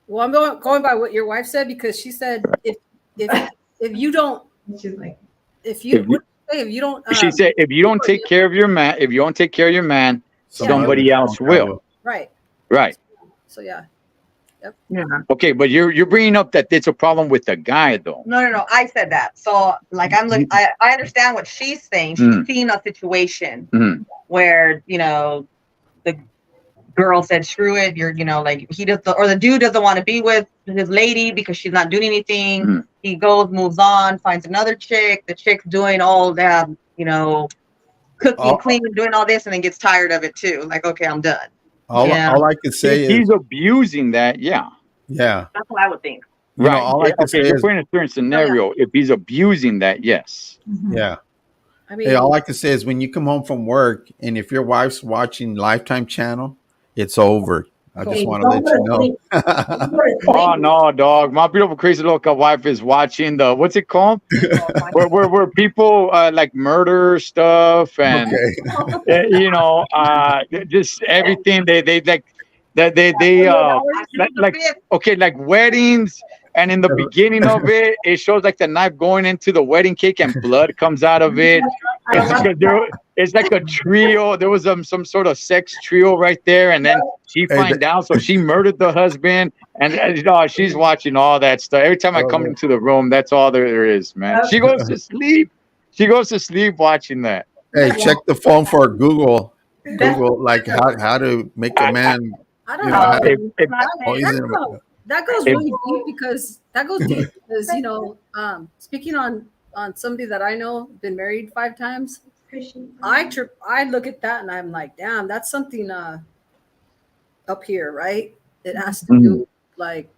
Well, I'm going by what your wife said because she said if you don't, she's like, if you don't, she said if you don't take care of your man, somebody else will. Right. Right. So yeah. Yep. Yeah. Okay, but you're bringing up that it's a problem with the guy though. No. I said that. So like I understand what she's saying. She's seen a situation where the girl said, "Screw it." You're like the dude doesn't want to be with his lady because she's not doing anything. He goes, moves on, finds another chick. The chick's doing all that, cooking, cleaning, doing all this, and then gets tired of it too. Like, okay, I'm done. All I can say is he's abusing that. Yeah. Yeah. That's what I would think. Right. All I can say is you're in a certain scenario. If he's abusing that, yes. Yeah. I mean, all I can say is when you come home from work and if your wife's watching Lifetime channel, it's over. I just want to let you know. Oh no, dog! My beautiful crazy local wife is watching the what's it called? where people like murder stuff and just everything they like that they like weddings. And in the beginning of it, it shows like the knife going into the wedding cake and blood comes out of it. It's like a trio. There was some sort of sex trio right there. And then she finds out. So she murdered the husband. And she's watching all that stuff. Every time I come into the room, that's all there is, man. She goes to sleep. She goes to sleep watching that. Hey, check the phone for Google, like how to make a man. I don't know. That goes really deep because speaking on somebody that I know been married 5 times, I look at that and I'm like, damn, that's something up here, right? It has to do like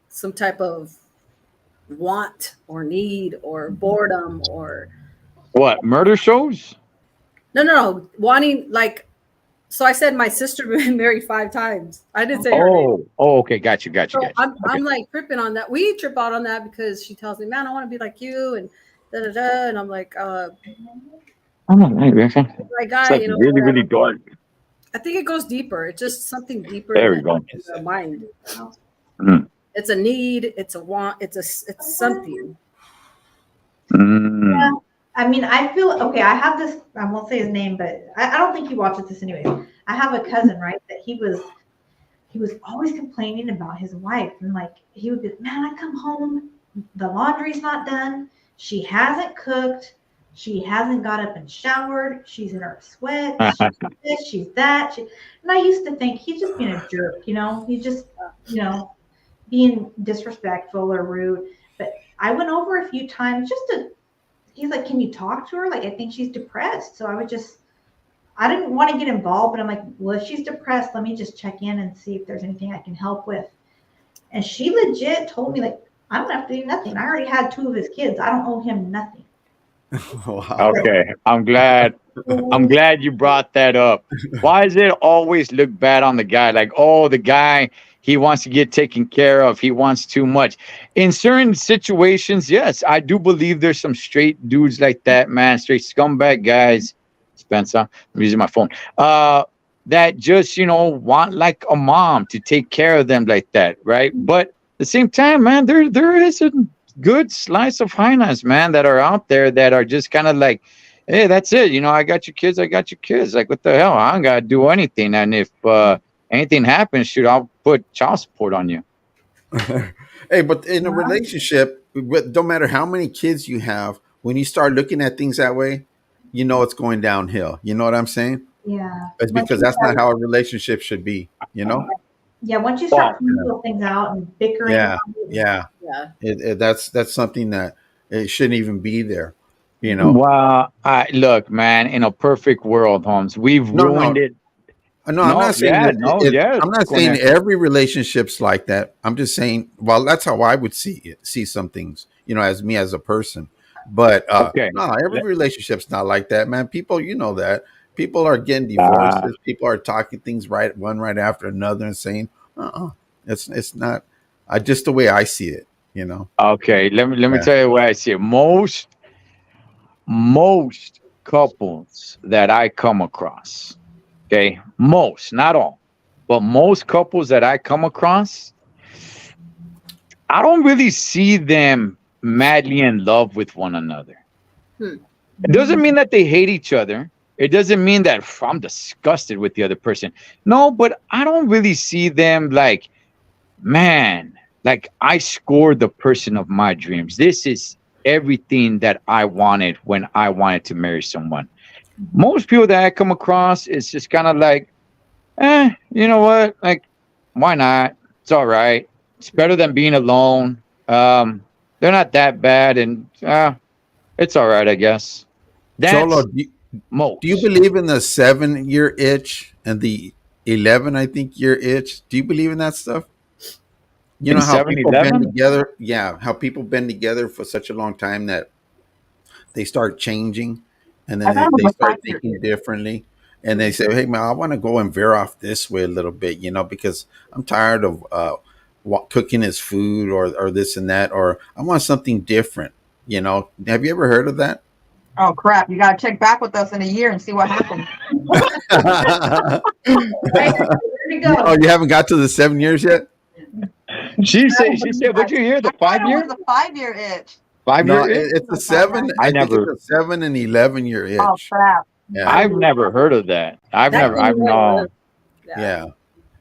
some type of want or need or boredom or what? Murder shows? No, wanting like. So I said my sister been married 5 times. I didn't say her name. Oh, okay, got you. So I'm like tripping on that. We trip out on that because she tells me, "Man, I want to be like you," and and I'm like, my guy, it's like really, really dark. I think it goes deeper. It's just something deeper. There we go. The mind. It's a need. It's a want. It's something. Yeah. I mean, I feel okay. I have this. I won't say his name, but I don't think he watches this anyway. I have a cousin, right? That he was always complaining about his wife, and like he would be, man, I come home, the laundry's not done, she hasn't cooked, she hasn't got up and showered, she's in her sweat, she's this, she's that. And I used to think he's just being a jerk, he's just, being disrespectful or rude. But I went over a few times just to. He's like, can you talk to her? Like, I think she's depressed. So I didn't want to get involved, but I'm like, well, if she's depressed, let me just check in and see if there's anything I can help with. And she legit told me, like, I don't have to do nothing. I already had 2 of his kids. I don't owe him nothing. Wow. Okay, I'm glad. I'm glad you brought that up. Why does it always look bad on the guy? Like, oh, the guy, he wants to get taken care of. He wants too much. In certain situations, yes, I do believe there's some straight dudes like that, man. Straight scumbag guys. Spencer, I'm using my phone. That just, want like a mom to take care of them like that, right? But at the same time, man, there is a good slice of hyenas, man, that are out there that are just kind of like, hey, that's it. I got your kids. I got your kids. Like, what the hell? I don't got to do anything. And if anything happens, shoot, I'll put child support on you. Hey, but in a relationship, don't matter how many kids you have, when you start looking at things that way, it's going downhill. You know what I'm saying? Yeah. It's because that's not how a relationship should be. Yeah, once you start putting little things out and bickering. Yeah. That's something that it shouldn't even be there. Well, look, man, in a perfect world, Holmes, we've ruined it. No, I'm not saying I'm not saying every relationship's like that. I'm just saying, well, that's how I would see some things, as me as a person. But no, every relationship's not like that, man. People, that. People are getting divorces. People are talking things one right after another and saying, it's not just the way I see it, Okay, let me tell you what I see it. Most couples that I come across, okay, most, not all, but most couples that I come across, I don't really see them madly in love with one another. It doesn't mean that they hate each other. It doesn't mean that I'm disgusted with the other person. No, but I don't really see them like, man, like I scored the person of my dreams. This is everything that I wanted when I wanted to marry someone. Most people that I come across, it's just kind of like, you know what? Like, why not? It's all right. It's better than being alone. They're not that bad, and it's all right, I guess. That's Cholo, most. Do you believe in the 7-year itch and the 11, I think, year itch? Do you believe in that stuff? You know how people bend together? Yeah, how people bend together for such a long time that they start changing, and then they start thinking differently. And they say, hey, man, I want to go and veer off this way a little bit, because I'm tired of cooking his food or this and that, or I want something different. Have you ever heard of that? Oh crap! You gotta check back with us in a year and see what happens. Oh, you haven't got to the 7 years yet? She said, "What you hear? The 5 year? The 5-year itch. 5-year itch? It's a 7. I think it's a 7 and 11-year itch. Oh crap! Yeah. I've never heard of that. I've no. Yeah.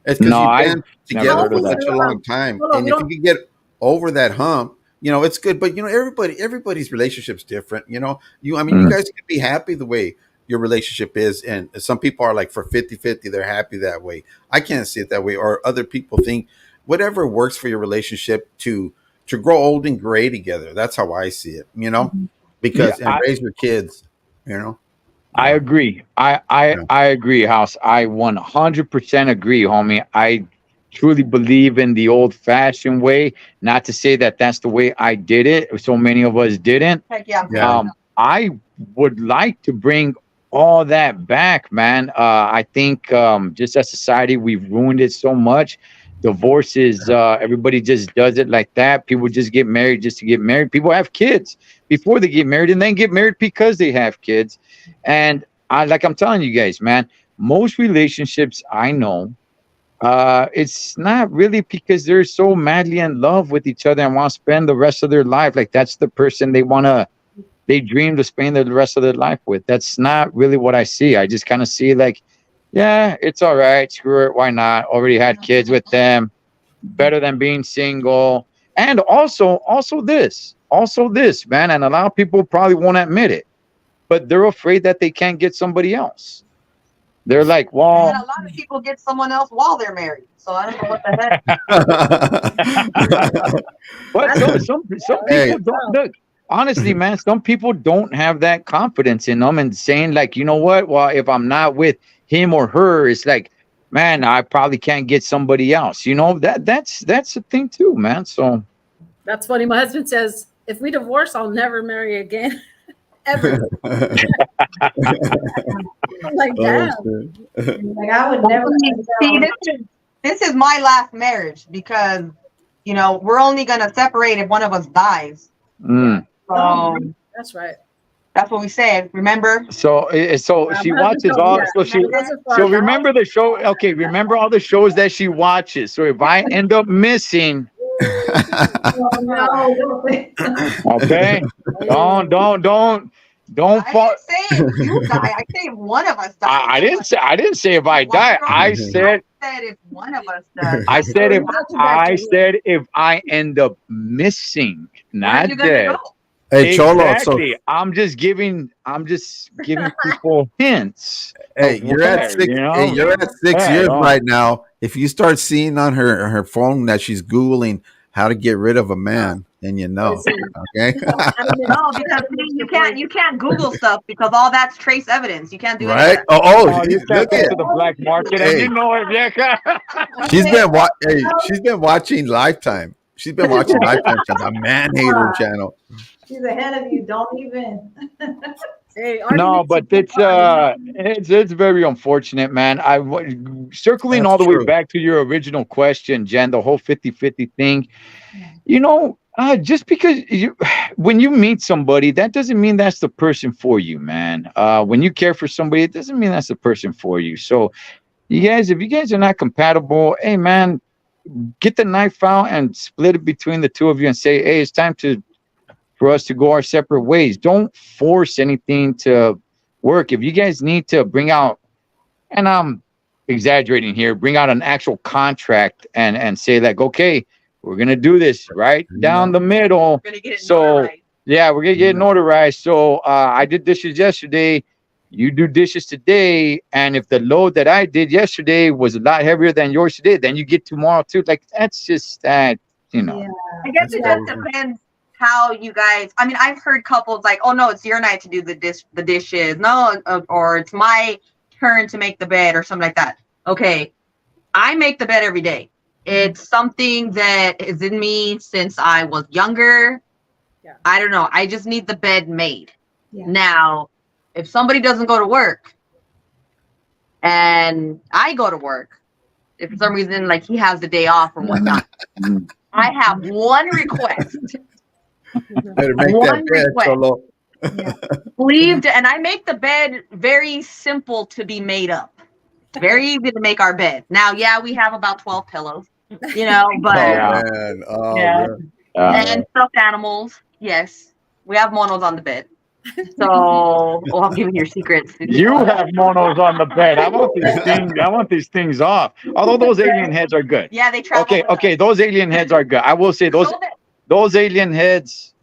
It's because you've been together for such a long time, and if you can get over that hump, it's good. But everybody's relationship's different. You guys can be happy the way your relationship is, and some people are like for 50-50, they're happy that way. I can't see it that way, or other people think whatever works for your relationship to grow old and gray together. That's how I see it. Because and raise your kids. I agree. I agree, House. I 100% agree, homie. I truly believe in the old-fashioned way. Not to say that that's the way I did it. So many of us didn't. Heck yeah. I would like to bring all that back, man. I think just as society, we've ruined it so much. Divorces, everybody just does it like that. People just get married just to get married. People have kids before they get married and then get married because they have kids. And I'm telling you guys, man, most relationships I know, it's not really because they're so madly in love with each other and want to spend the rest of their life. Like that's the person they dream to spend the rest of their life with. That's not really what I see. I just kind of see like, yeah, it's all right. Screw it. Why not? Already had kids with them. Better than being single. And also this, man. And a lot of people probably won't admit it, but they're afraid that they can't get somebody else. They're like, well, and a lot of people get someone else while they're married. So I don't know what the heck. But some people don't look. Honestly, man, some people don't have that confidence in them and saying like, you know what? Well, if I'm not with him or her, it's like, man, I probably can't get somebody else. That's a thing too, man. So that's funny. My husband says, if we divorce, I'll never marry again. ever. I'm like, damn. Like I would never. See, this is my last marriage because we're only gonna separate if one of us dies. So That's right. that's what we said. Remember? So she watches all. So she'll remember the show. Okay, remember all the shows that she watches. So if I end up missing, okay, don't fall. I didn't say if you die. I say if one of us dies. I didn't say if I die. I said if one of us does. I said if I end up missing, not dead. Hey, Cholo, exactly. I'm just giving people hints. Hey, you're at 6 years right now. If you start seeing on her phone that she's Googling how to get rid of a man, then you know. Okay. No, because you can't Google stuff because all that's trace evidence. You can't do right. Anything. Oh, you can't go to the black market, and you know it, yeah. She's been watching Lifetime. She's been watching Lifetime channel, a man hater channel. She's ahead of you. Don't even. No, but it's very unfortunate, man. Circling all the way back to your original question, Jen, the whole 50-50 thing. Just because when you meet somebody, that doesn't mean that's the person for you, man. When you care for somebody, it doesn't mean that's the person for you. So, if you guys are not compatible, hey, man, get the knife out and split it between the two of you and say, hey, it's time for us to go our separate ways. Don't force anything to work. If you guys need to bring out, and I'm exaggerating here, bring out an actual contract and say like, okay, we're gonna do this right down the middle. We're gonna get it notarized. Yeah, we're gonna get notarized. So I did dishes yesterday. You do dishes today, and if the load that I did yesterday was a lot heavier than yours today, then you get tomorrow too. Like that's just that, Yeah. I guess it just depends how you guys. I mean, I've heard couples like, "Oh no, it's your night to do the dishes." No, or it's my turn to make the bed or something like that. Okay, I make the bed every day. It's something that is in me since I was younger. Yeah. I don't know. I just need the bed made. Yeah. Now, if somebody doesn't go to work and I go to work, if for some reason like he has the day off or whatnot, I have one request. Better make that bed, Cholo. Sleeved, and I make the bed very simple to be made up. Very easy to make our bed. Now, we have about 12 pillows, but and stuffed animals. Yes, we have monos on the bed. So, I'm giving your secrets. You have monos on the bed. I want these things off. Although those alien heads are good. Yeah, they travel. Okay. Those alien heads are good. I will say those alien heads.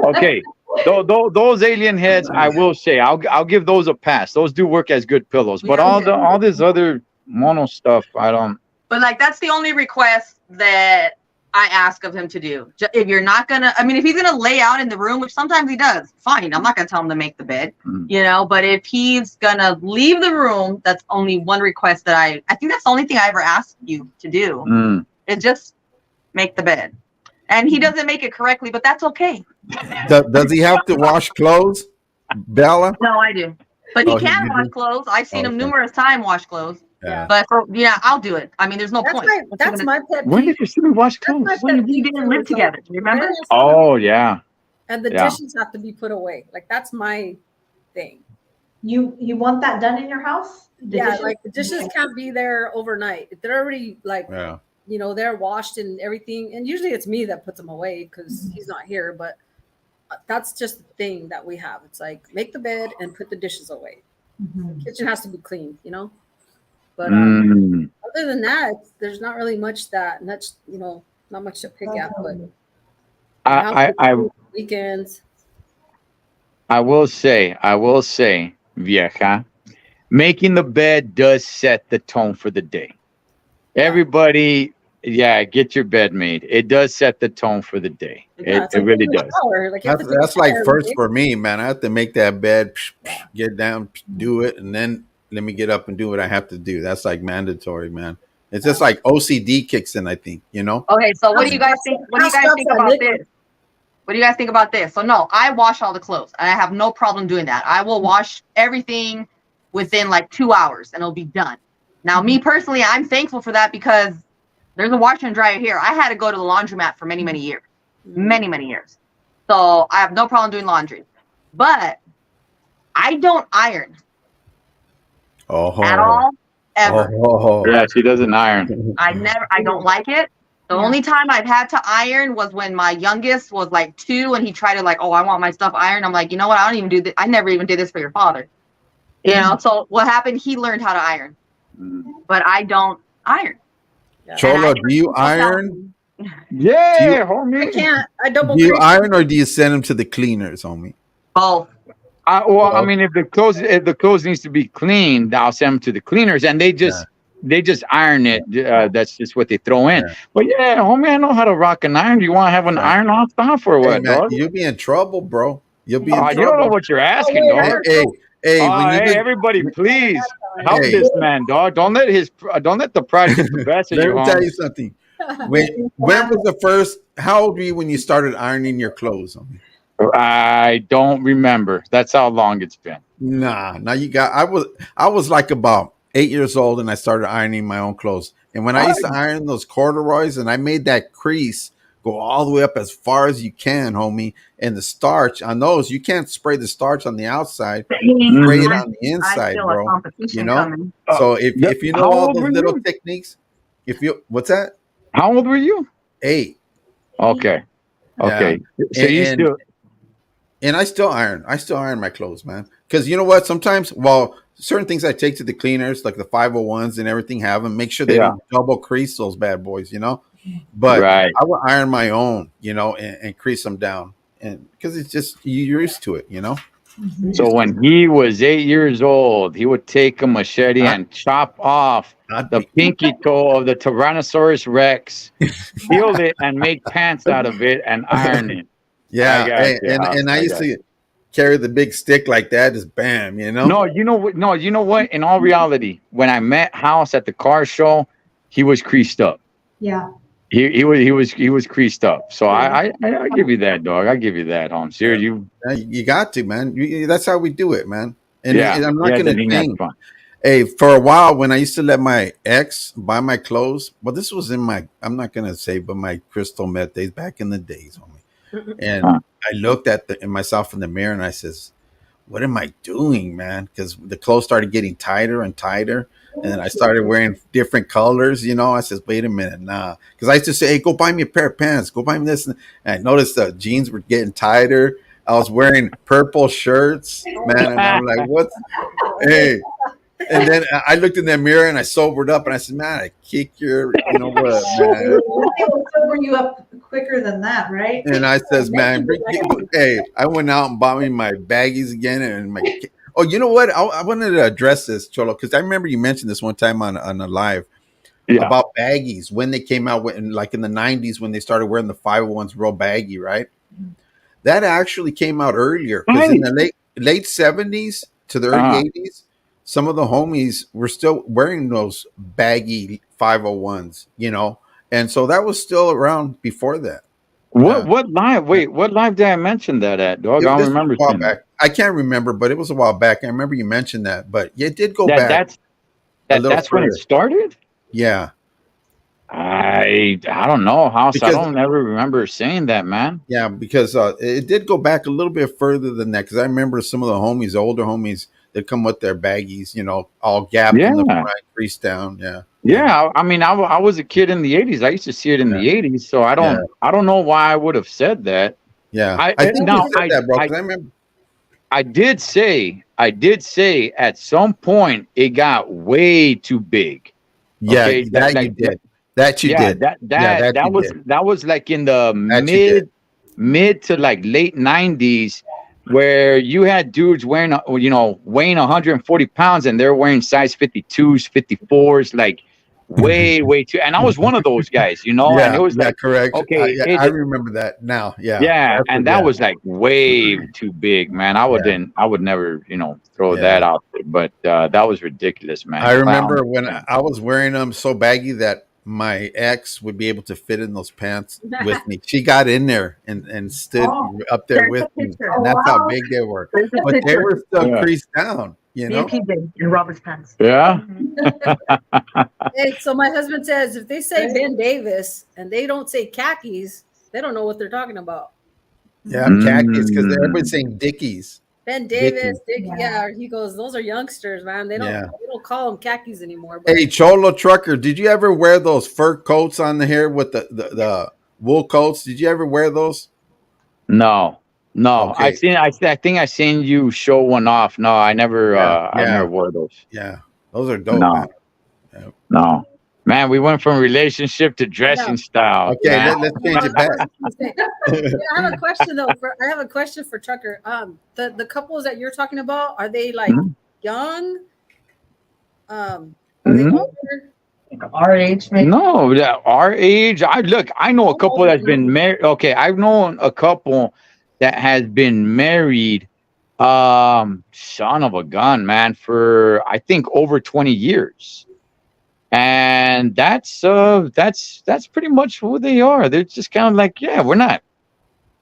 Okay. Those alien heads, I will say, I'll give those a pass. Those do work as good pillows. But all this other mono stuff, I don't. But like that's the only request that I ask of him to do. If you're not gonna, if he's gonna lay out in the room, which sometimes he does, fine. I'm not gonna tell him to make the bed, But if he's gonna leave the room, that's only one request that I think that's the only thing I ever asked you to do. Is just make the bed. And he doesn't make it correctly, but that's okay. Does he have to wash clothes, Bella? No, I do. But he can wash clothes. I've seen him numerous times wash clothes. Yeah. But I'll do it. There's no point. That's my pet peeve. When did you see me wash clothes? When we didn't live together, remember? Oh, yeah. And the dishes have to be put away. Like that's my thing. You want that done in your house? The dishes can't be there overnight. If they're already they're washed and everything. And usually it's me that puts them away because he's not here. But that's just the thing that we have. It's like make the bed and put the dishes away. The kitchen has to be clean, But other than that, there's not really much not much to pick at. But I weekends. I will say, vieja, making the bed does set the tone for the day. Everybody, get your bed made. It does set the tone for the day. It really does. That's like first for me, man. I have to make that bed, get down, do it, and then let me get up and do what I have to do. That's like mandatory, man. It's just like OCD kicks in, I think, Okay, so what do you guys think? What do you guys think about this? What do you guys think about this? So no, I wash all the clothes, and I have no problem doing that. I will wash everything within like 2 hours, and it'll be done. Now, me personally, I'm thankful for that because there's a washer and dryer here. I had to go to the laundromat for many, many years. Many years. So I have no problem doing laundry. But I don't iron at all, ever. Yeah, she doesn't iron. I don't like it. The only time I've had to iron was when my youngest was like 2 and he tried to like, oh, I want my stuff ironed. I'm like, you know what? I don't even do this. I never even did this for your father. You know, so what happened? He learned how to iron. But I don't iron. Cholo, do you iron? Yeah, homie. I can't. I double. Do you iron or do you send them to the cleaners, homie? Both. Well, I mean, if the clothes needs to be cleaned, I'll send them to the cleaners, and they just iron it. That's just what they throw in. Yeah. But yeah, homie, I know how to rock an iron. Do you want to have an iron off top or what, man, dog? You'll be in trouble, bro. You'll be in trouble. You don't know what you're asking, dog. Hey, everybody, please help this man, dog. Don't let the pride get the best of you. Let me tell you something. When was the first? How old were you when you started ironing your clothes? I don't remember. That's how long it's been. Nah, you got. I was like about 8 years old, and I started ironing my own clothes. And when I used to iron those corduroys, and I made that crease go all the way up as far as you can, homie. And the starch on those, you can't spray the starch on the outside. Spray it on the inside, bro. You know. So if you know all those little techniques, what's that? How old were you? 8. Okay. Yeah. So you still. And I still iron my clothes, man. Because you know what? Sometimes, certain things I take to the cleaners, like the 501s and everything, have them. Make sure they don't double crease those bad boys, you know. But I will iron my own, you know, and crease them down, and because it's just you're used to it, you know. So when he was 8 years old, he would take a machete and chop off the pinky toe of the Tyrannosaurus Rex, peel it, and make pants out of it and iron it. Yeah, and I used to carry the big stick like that, just bam, you know. No, you know what? In all reality, when I met House at the car show, he was creased up. Yeah. He was creased up. So I give you that, dog. I give you that, Holmes. Here you got to, man. That's how we do it, man. And I'm not gonna think. Hey, for a while when I used to let my ex buy my clothes, this was in my I'm not gonna say, but my crystal meth days back in the days, homie. And I looked at myself in the mirror and I says, "What am I doing, man?" Because the clothes started getting tighter and tighter. And I started wearing different colors, you know. I says, wait a minute, nah. Because I used to say, hey, go buy me a pair of pants. Go buy me this. And I noticed the jeans were getting tighter. I was wearing purple shirts, man. And I'm like, what? Hey. And then I looked in that mirror and I sobered up. And I said, man, I kick your, you know what, man. They will sober you up quicker than that, right? And I says, man, hey, I went out and bought me my baggies again and my... Oh, you know what? I wanted to address this, Cholo, because I remember you mentioned this one time on a live about baggies when they came out, like in the 90s when they started wearing the 501s real baggy, right? That actually came out earlier because in the late 70s to the early 80s, some of the homies were still wearing those baggy 501s, you know, and so that was still around before that. What live? Wait, what live did I mention that at, dog? I don't remember. I can't remember, but it was a while back. I remember you mentioned that, but it did go back. That's when it started? Yeah. I don't know, House. I don't ever remember saying that, man. Yeah, because it did go back a little bit further than that. Because I remember some of the homies, the older homies, that come with their baggies, you know, all gapped in the front, creased down. Yeah. Yeah, I mean, I was a kid in the 80s. I used to see it in the 80s, so I don't know why I would have said that. Yeah, I think you said that, bro. I remember. I did say at some point it got way too big. Yeah, okay? you did. That you did. That was like in the mid to like late 90s, where you had dudes wearing, you know, weighing 140 pounds and they're wearing size 52s, 54s, like way too. And I was one of those guys, you know. And it was like, correct. Okay, I remember that now. That was like way too big, man. I would never, you know, throw that out there. But that was ridiculous, man. I remember when I was wearing them so baggy that my ex would be able to fit in those pants with me. She got in there and stood up there There's with a me, picture. and that's how big they were. There's a But they picture. were still Yeah. creased down, you Me and know. PJ in Robert's pants. Yeah. Hey, so my husband says if they say Ben Davis and they don't say khakis, they don't know what they're talking about. Yeah, khakis, because everybody's saying Dickies. Ben Davis, Dickies. yeah. He goes, those are youngsters, man. They don't call them khakis anymore. But Hey, Cholo Trucker, did you ever wear those fur coats on the hair with the wool coats? Did you ever wear those? No. Okay. I think I seen you show one off. No, I never. I never wore those. Yeah, those are dope. No. Man. Yeah. No, man, we went from relationship to dressing style. Okay, man. let's change it back. I have a question though. I have a question for Trucker. The couples that you're talking about, are they like young? Are they older? Our age, maybe. No, our age. I know a couple that's been married. Okay, I've known a couple that has been married. Son of a gun, man, for I think over 20 years. And that's pretty much who they are. They're just kind of like, yeah, we're not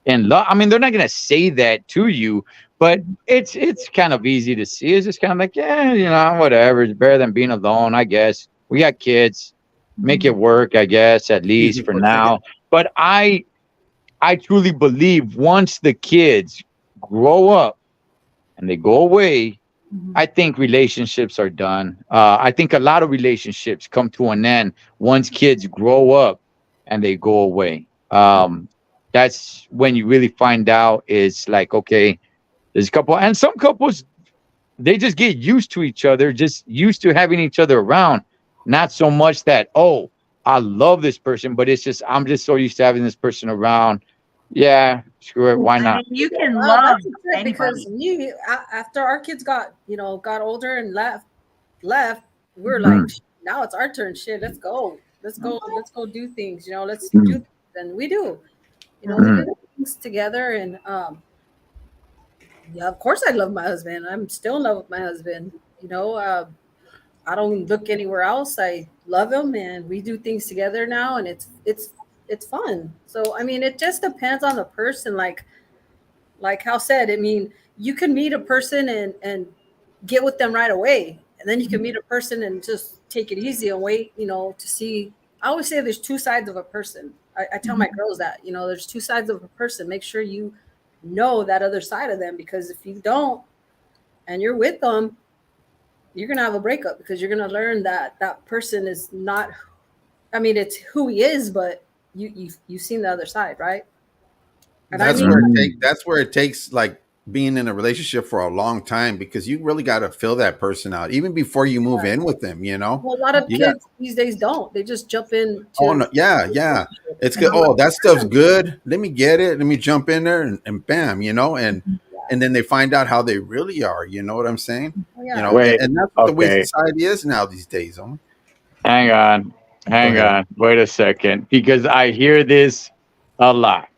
in love. I mean, they're not gonna say that to you, but it's kind of easy to see. It's just kind of like, yeah, whatever. It's better than being alone, I guess. We got kids, make it work, I guess, at least for now. But I truly believe once the kids grow up and they go away, I think relationships are done. I think a lot of relationships come to an end once kids grow up and they go away. That's when you really find out is like, okay, there's a couple, and some couples, they just get used to each other, just used to having each other around. Not so much that, oh, I love this person, but it's just, I'm just so used to having this person around. Yeah, screw it. Why not? You can love anybody. Because after our kids got older and left, we're like, now it's our turn. Shit, let's go do things. Let's do things. And we do. We do things together. And yeah, of course I love my husband. I'm still in love with my husband. I don't look anywhere else. I love him, and we do things together now, and it's fun. So I mean, it just depends on the person. Like Hal said, I mean, you can meet a person and get with them right away, and then you can meet a person and just take it easy and wait, to see. I always say there's two sides of a person. I tell my girls that, there's two sides of a person. Make sure you know that other side of them, because if you don't and you're with them, you're going to have a breakup, because you're going to learn that that person is not, I mean, it's who he is, but you've seen the other side, right? And that's where it takes like being in a relationship for a long time, because you really got to fill that person out even before you move in with them, Well, a lot of kids these days don't. They just jump in. Yeah. It's good. Oh, that stuff's good. Let me get it. Let me jump in there and bam, and then they find out how they really are. You know what I'm saying? And that's the way society is now these days. Hang on. Wait a second, because I hear this a lot.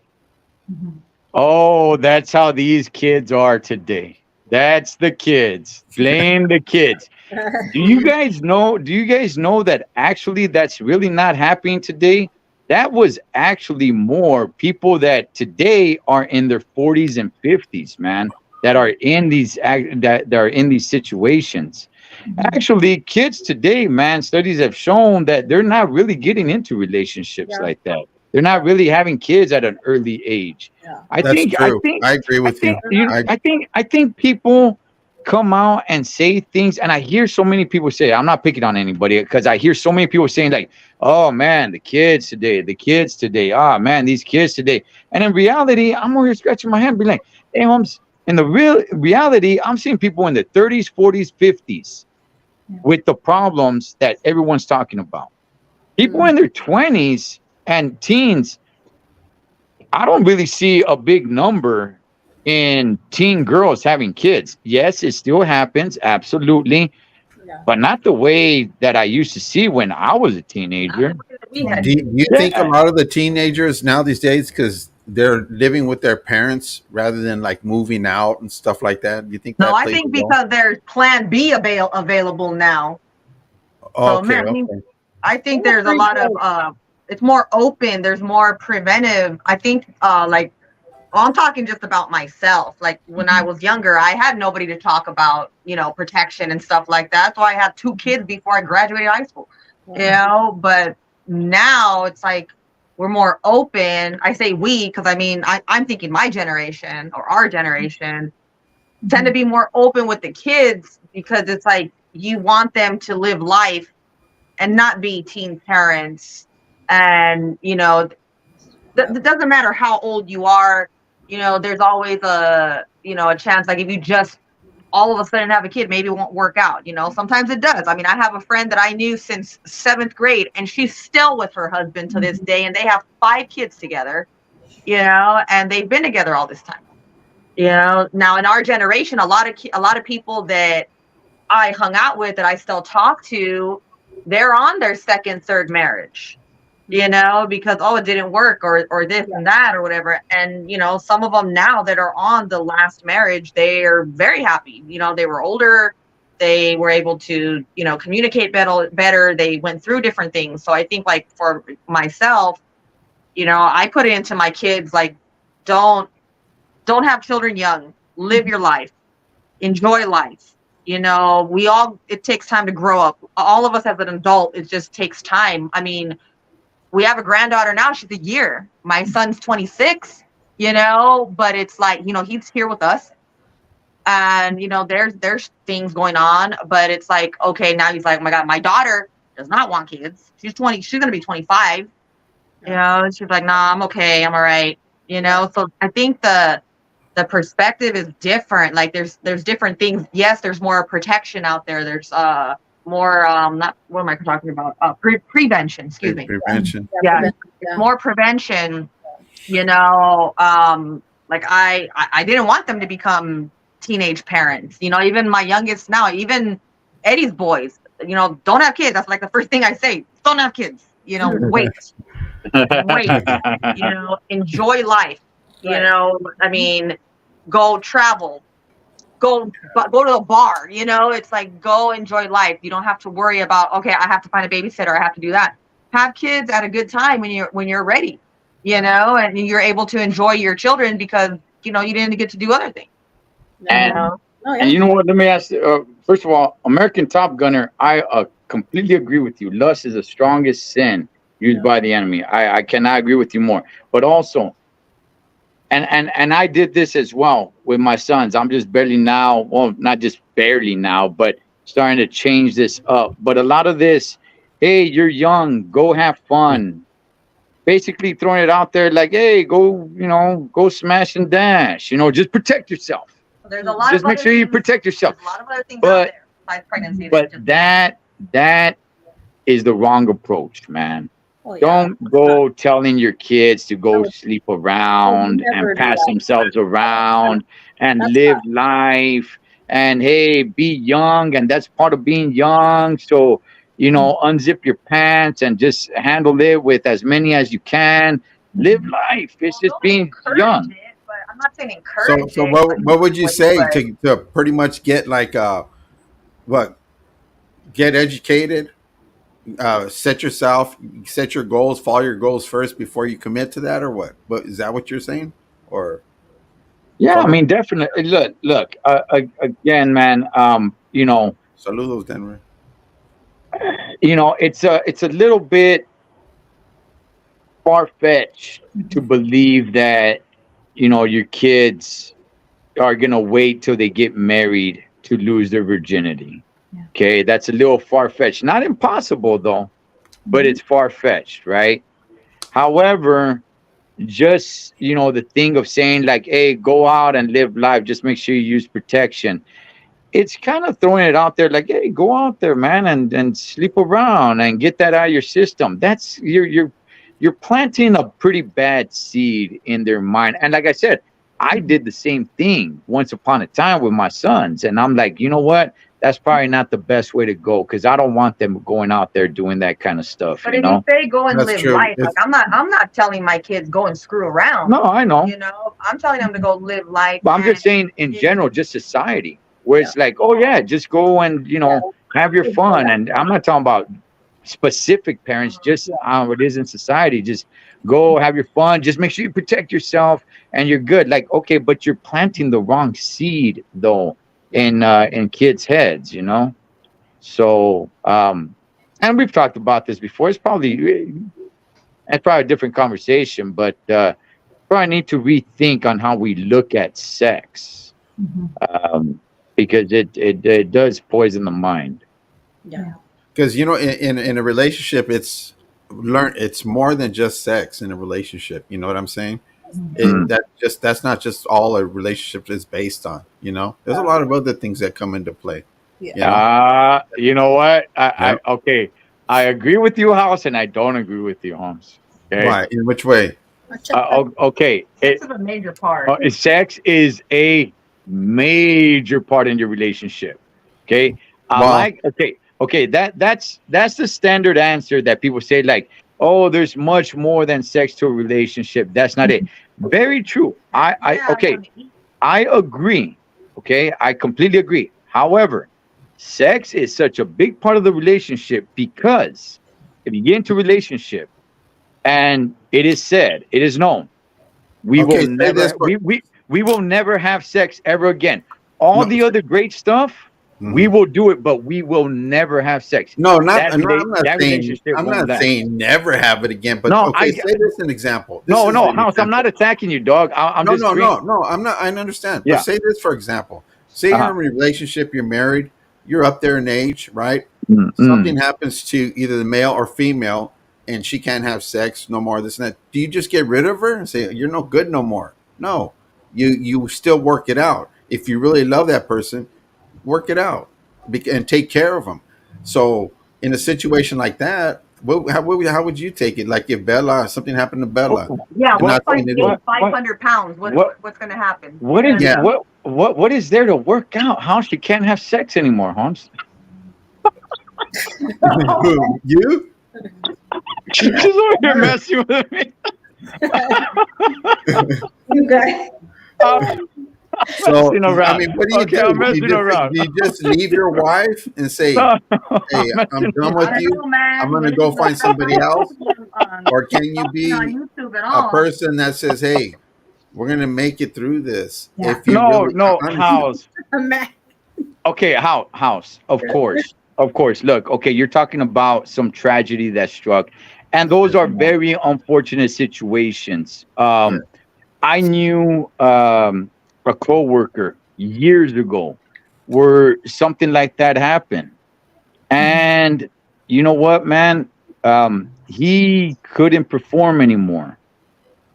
Oh, that's how these kids are today. That's the kids. Blame the kids. Do you guys know that actually that's really not happening today? That was actually more people that today are in their 40s and 50s, man, that are in these situations. Actually, kids today, man, studies have shown that they're not really getting into relationships like that. They're not really having kids at an early age. Yeah. I agree with you. I think people come out and say things, and I hear so many people say, I'm not picking on anybody, because I hear so many people saying like, oh man, the kids today, ah man, these kids today. And in reality, I'm over here scratching my head, being like, hey, in the real reality, I'm seeing people in their 30s, 40s, 50s with the problems that everyone's talking about. People in their 20s and teens, I don't really see a big number in teen girls having kids. Yes, it still happens, absolutely, but not the way that I used to see when I was a teenager. Do you think a lot of the teenagers now these days, because they're living with their parents rather than like moving out and stuff like that? Do you think? No, I think because there's Plan B available now. Okay. I think there's a lot of it's more open. There's more preventive. I think like well, I'm talking just about myself. Like when I was younger, I had nobody to talk about, protection and stuff like that. So I had 2 kids before I graduated high school, but now it's like we're more open. I say we, because I mean, I'm thinking my generation or our generation tend to be more open with the kids because it's like you want them to live life and not be teen parents. And, it doesn't matter how old you are. There's always a chance, like if you just all of a sudden have a kid, maybe it won't work out. Sometimes it does. I mean, I have a friend that I knew since 7th grade and she's still with her husband to this day. And they have 5 kids together, and they've been together all this time. Now in our generation, a lot of people that I hung out with that I still talk to, they're on their 2nd, 3rd marriage. Because it didn't work or this and that or whatever. And some of them now that are on the last marriage, they are very happy. They were older, they were able to communicate better. They went through different things. So I think like for myself, I put it into my kids, like don't have children young. Live your life, enjoy life. It takes time to grow up. All of us as an adult, it just takes time. I mean, we have a granddaughter now. She's a year. My son's 26, but it's like, he's here with us. And, there's things going on, but it's like, okay, now he's like, oh my God, my daughter does not want kids. She's 20. She's going to be 25. She's like, nah, I'm okay. I'm all right. So I think the perspective is different. Like there's different things. Yes, there's more protection out there. There's, more not what am I talking about? Prevention, excuse me. Prevention. Yeah. More prevention, like I didn't want them to become teenage parents. Even my youngest now, even Eddie's boys, don't have kids. That's like the first thing I say. Don't have kids. Wait. Enjoy life. I mean, go travel. Go to the bar, it's like, go enjoy life. You don't have to worry about, okay, I have to find a babysitter. I have to do that. Have kids at a good time when you're ready, and you're able to enjoy your children because, you didn't get to do other things. And, and you know what, let me ask first of all, American Top Gunner, I completely agree with you. Lust is the strongest sin used by the enemy. I cannot agree with you more. But also, and I did this as well with my sons. I'm just barely now, well, not just barely now, but starting to change this up. But a lot of this, hey, you're young, go have fun. Basically throwing it out there like, hey, go smash and dash. Just protect yourself. There's a lot just of make sure you protect yourself. There's a lot of other things out there besides pregnancy. But that is the wrong approach, man. Oh, yeah. Don't go telling your kids to go sleep around and pass themselves around and live life. And hey, be young, and that's part of being young. So, unzip your pants and just handle it with as many as you can. Live life. It's just being young. It, but I'm not saying encourage. So what would you say to pretty much get like get educated? Set your goals, follow your goals first before you commit to that, or what? But is that what you're saying? Or yeah, I mean, definitely. Look. Again, man. Saludos, Denver. It's a little bit far-fetched to believe that your kids are gonna wait till they get married to lose their virginity. Okay, that's a little far-fetched. Not impossible, though, but it's far-fetched, right? However, just, the thing of saying like, hey, go out and live life, just make sure you use protection. It's kind of throwing it out there like, hey, go out there, man, and sleep around and get that out of your system. That's, you're planting a pretty bad seed in their mind. And like I said, I did the same thing once upon a time with my sons. And I'm like, you know what? That's probably not the best way to go because I don't want them going out there doing that kind of stuff. But if you say go and live life, like I'm not telling my kids go and screw around. No, I know. I'm telling them to go live life. But I'm just saying in general, just society, where it's like, oh yeah, just go and have your fun. And I'm not talking about specific parents, just how it is in society. Just go have your fun. Just make sure you protect yourself and you're good. Like, okay, but you're planting the wrong seed though in kids' heads, So and we've talked about this before. It's probably a different conversation, but probably need to rethink on how we look at sex. Because it does poison the mind. Yeah. Because in a relationship, it's more than just sex in a relationship. You know what I'm saying? That's not just all a relationship is based on. There's a lot of other things that come into play. You know what? Okay. I agree with you, House, and I don't agree with you, Holmes. Okay? Why? In which way? Okay. This is a major part. Sex is a major part in your relationship. Okay. Okay. That's the standard answer that people say, like, oh, there's much more than sex to a relationship. That's not it. Very true. I agree. Okay. I completely agree. However, sex is such a big part of the relationship because if you get into a relationship and it is known, we will never have sex ever again. The other great stuff, we will do it, but we will never have sex. No, I'm not saying never have it again. But say this an example. House, I'm not attacking you, dog. I'm just no. I'm not. I understand. Yeah. But say this, for example. Say you're in a relationship, you're married, you're up there in age, right? Something happens to either the male or female, and she can't have sex no more. This and that. Do you just get rid of her and say you're no good no more? No, you still work it out. If you really love that person, work it out and take care of them. So in a situation like that, how would you take it? Like if something happened to Bella? Yeah, what's 500 pounds? What's going to happen? What is there to work out? How she can't have sex anymore, Holmes? You? She's over here messing with me. You guys. So I mean, what do you do? Do you just leave your wife and say, "Hey, I'm done with you. I'm going to go find somebody else"? Or can you be a person that says, "Hey, we're going to make it through this"? Yeah. If you House. Okay, House. Of course. Look, okay, you're talking about some tragedy that struck, and those are very unfortunate situations. I knew a coworker years ago where something like that happened, and you know what, man, he couldn't perform anymore,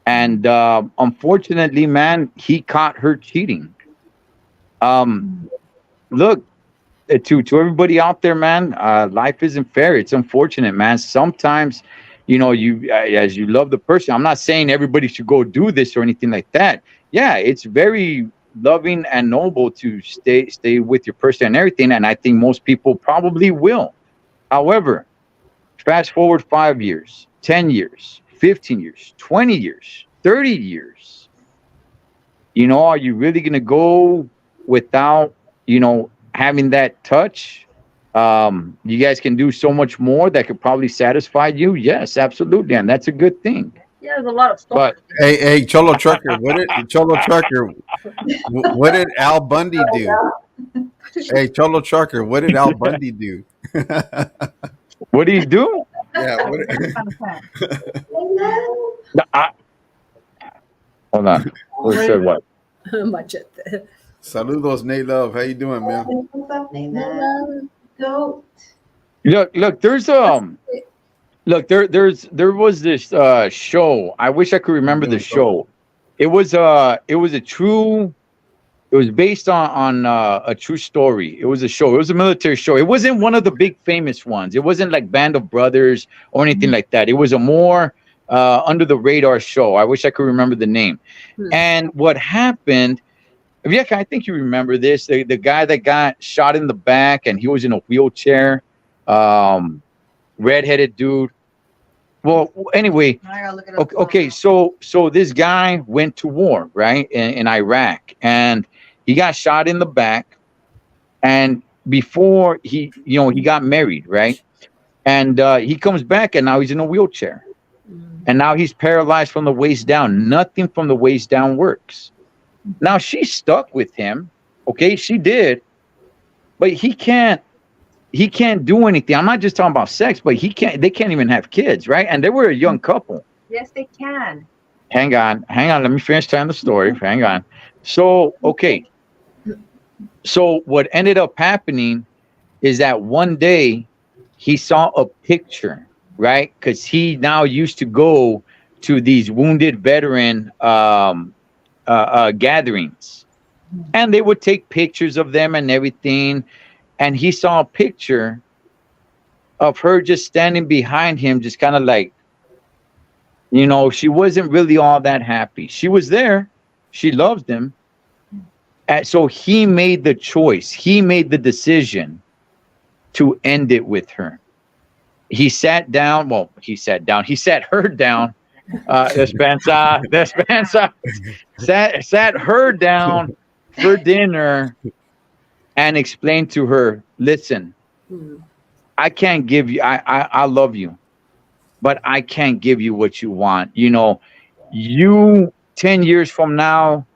and unfortunately, man, he caught her cheating. Look, to everybody out there, man, life isn't fair. It's unfortunate, man. Sometimes, you as you love the person. I'm not saying everybody should go do this or anything like that. Yeah, it's very loving and noble to stay with your person and everything, and I think most people probably will. However, fast forward 5 years, 10 years, 15 years, 20 years, 30 years. Are you really gonna go without having that touch? You guys can do so much more that could probably satisfy you. Yes, absolutely, and that's a good thing. Yeah, there's a lot of stuff. But hey, Cholo Trucker, what did Al Bundy do? Hey, Cholo Trucker, what did Al Bundy do? What did he do? Yeah. Hold on. Who said what? Machete. Saludos, Nate Love. How you doing, man? What's up, Nathan? Goat. Look. There was this show. I wish I could remember the show. It was based on a true story. It was a show. It was a military show. It wasn't one of the big famous ones. It wasn't like Band of Brothers or anything like that. It was a more under the radar show. I wish I could remember the name. And what happened? Yeah, I think you remember this. The guy that got shot in the back and he was in a wheelchair, redheaded dude. Well, anyway, okay. So this guy went to war, right, in Iraq, and he got shot in the back. And before he got married, right, And he comes back, and now he's in a wheelchair. And now he's paralyzed from the waist down. Nothing from the waist down works. Now she's stuck with him. Okay, she did. But he can't do anything. I'm not just talking about sex, but they can't even have kids, right? And they were a young couple. Yes, they can. Hang on. Let me finish telling the story. Hang on. So, okay. So what ended up happening is that one day he saw a picture, right? Because he now used to go to these wounded veteran gatherings, and they would take pictures of them and everything. And he saw a picture of her just standing behind him, just kind of like, she wasn't really all that happy. She was there. She loved him. And so he made the choice. He made the decision to end it with her. He sat down. Well, he sat her down. Despensa sat her down for dinner and explained to her, listen, I can't give you, I love you, but I can't give you what you want. You 10 years from now,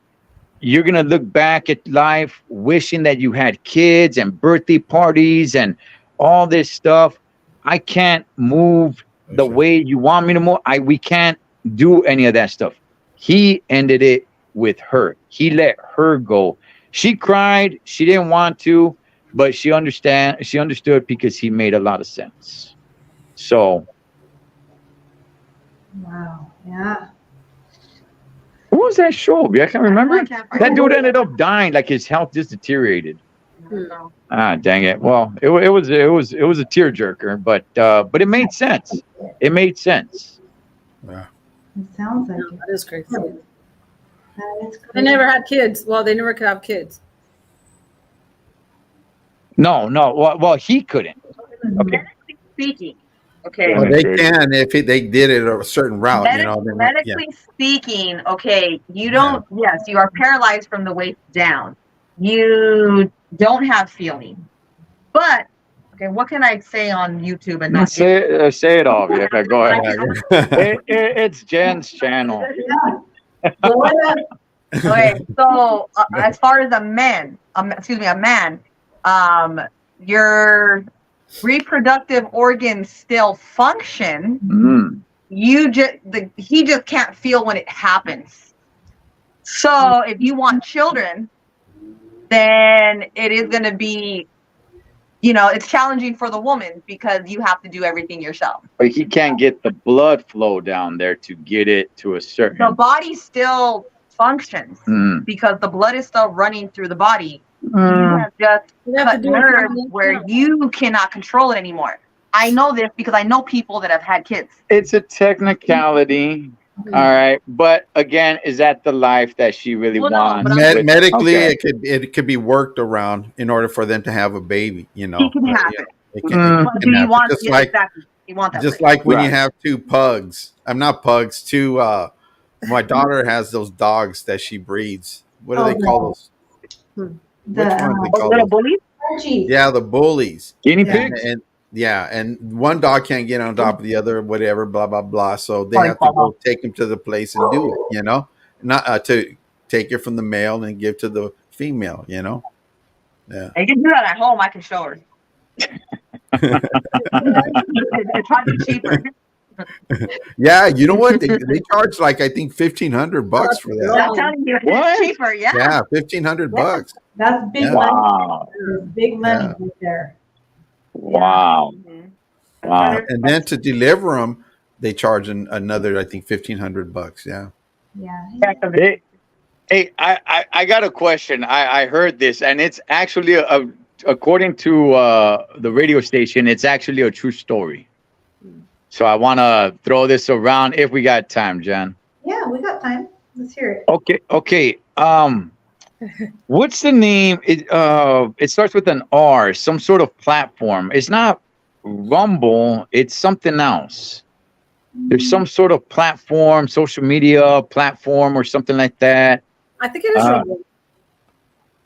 you're going to look back at life wishing that you had kids and birthday parties and all this stuff. I can't move the way you want me to move. We can't do any of that stuff. He ended it with her. He let her go. She cried. She didn't want to, but she understood because he made a lot of sense. So. Wow. Yeah. What was that show? I can't remember. That dude ended up dying. Like his health just deteriorated. Dang it. Well, it was a tearjerker, but it made sense. It made sense. Yeah. It sounds like it. That is crazy. That is crazy. They never had kids. Well, they never could have kids. No. Well, he couldn't. Okay. Speaking. Okay. Well, they can if they did it a certain route. Medically speaking, okay, you don't. Yes, you are paralyzed from the waist down. You don't have feeling. But okay, what can I say on YouTube and not say it all? Yeah, go ahead. It's Jen's channel. Okay, so as far as a man, your reproductive organs still function. He just can't feel when it happens. So if you want children, then it is going to be, it's challenging for the woman because you have to do everything yourself. But he can't get the blood flow down there to get it to a certain. The body still functions because the blood is still running through the body. You have just cut nerves where you cannot control it anymore. I know this because I know people that have had kids. It's a technicality. All right, but again, is that the life that she really wants? Medically, it could be worked around in order for them to have a baby. He can have it. It can happen. Just like when you have two pugs. I'm not pugs. Two. My daughter has those dogs that she breeds. What do they call those? Which ones they call those? Bullies? Yeah, the bullies. Guinea pigs. And one dog can't get on top of the other, whatever, blah blah blah. So they have to go take him to the place and do it. Not to take it from the male and give to the female. Yeah. I can do that at home. I can show her. It's probably cheaper. Yeah, you know what? They charge like I think $1,500 for that. I'm telling you, it's cheaper. Yeah. Yeah, $1,500. That's big money. Big money right there. Wow. Wow. And then to deliver them, they charge another, I think, $1,500. Yeah. Yeah. Hey, I got a question. I heard this, and it's actually according to the radio station, it's actually a true story. So I want to throw this around if we got time, Jen. Yeah, we got time. Let's hear it. Okay. What's the name? It starts with an R, some sort of platform. It's not Rumble, it's something else. There's some sort of platform, social media platform or something like that. I think it is Rumble.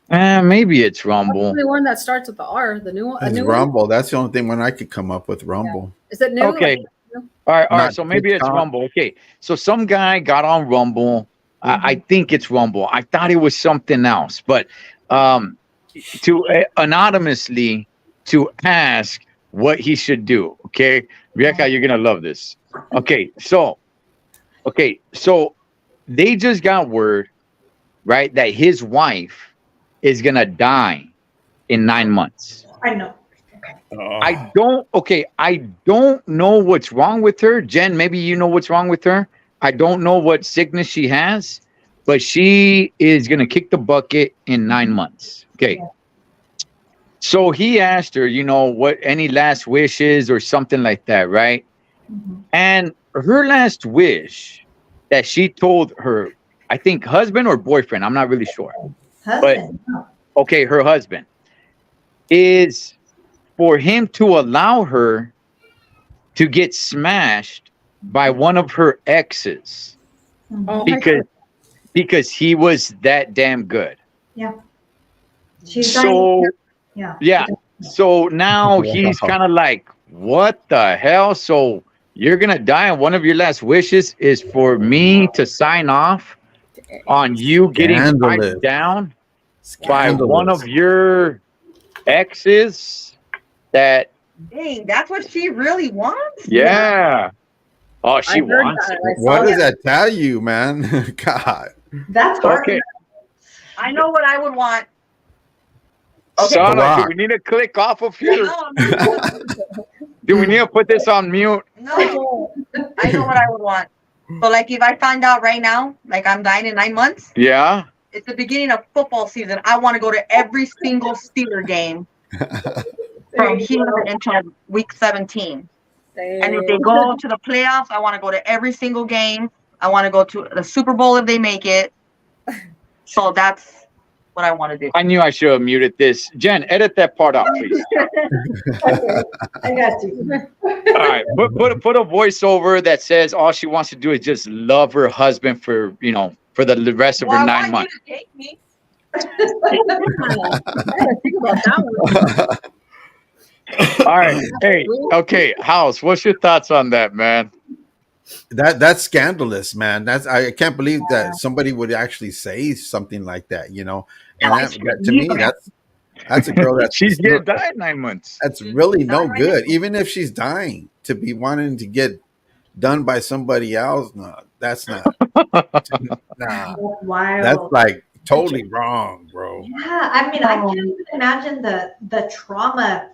Maybe it's What's Rumble. the one that starts with the R? The new one? A It's new Rumble. That's the only thing when I could come up with Rumble. one? Is it new? Okay. Like, All right. Not So maybe it's TikTok. Rumble. Okay. So some guy got on Rumble. I think it's Rumble. I thought it was something else, but to anonymously to ask what he should do. Okay, Rebecca, you're gonna love this. Okay, so they just got word, right, that his wife is gonna die in 9 months. I know. I don't know what's wrong with her. Jen, maybe you know what's wrong with her. I don't know what sickness she has, but she is going to kick the bucket in 9 months. Okay. So he asked her, what any last wishes or something like that, right? And her last wish that she told her, I think husband or boyfriend, I'm not really sure. Husband. But okay, her husband is for him to allow her to get smashed by one of her exes because he was that damn good. Yeah. She's So dying. yeah. So now he's kind of like, what the hell? So you're gonna die, and one of your last wishes is for me to sign off on you getting tied down by one of your exes that. Dang, that's what she really wants? Yeah. Oh, she wants it. What does that tell you, man? God. That's hard. Okay. I know what I would want. Okay. Sana, do we need to click off of here? Do we need to put this on mute? No. I know what I would want. So, like, if I find out right now, like, I'm dying in 9 months. Yeah. It's the beginning of football season. I want to go to every single Steeler game from here until week 17. And if they go to the playoffs, I want to go to every single game. I want to go to the Super Bowl if they make it. So that's what I want to do. I knew I should have muted this. Jen, edit that part out, please. Okay, I got you. All right, put a voiceover that says all she wants to do is just love her husband for the rest of her 9 months. You to take me. I gotta think about that one. All right, hey, okay, House, what's your thoughts on that, man? That's scandalous, man. I can't believe that somebody would actually say something like that, And to me, that's a girl that she's gonna die in 9 months. That's really no good. Even if she's dying, to be wanting to get done by somebody else, no, that's not. Nah, Wow. that's like totally wrong, bro. Yeah, I mean, I can't even imagine the trauma.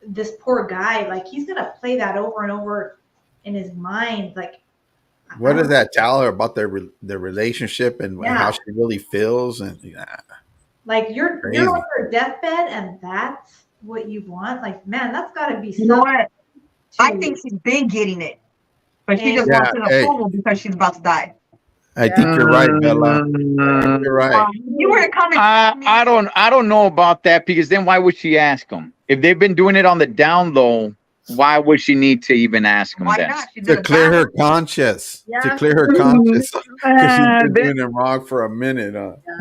This poor guy, like, he's gonna play that over and over in his mind. Like, what does that tell her about their relationship and how she really feels? And like, you're on your deathbed, and that's what you want. Like, man, that's got to be. You know what? I think she's been getting it, but she just wants an approval because she's about to die. I think you're right, Bella. You're right. You were coming. I don't know about that, because then why would she ask them if they've been doing it on the down low? Why would she need to even ask them that? To clear her conscience. Yeah. To clear her conscience, because she's been doing it wrong for a minute.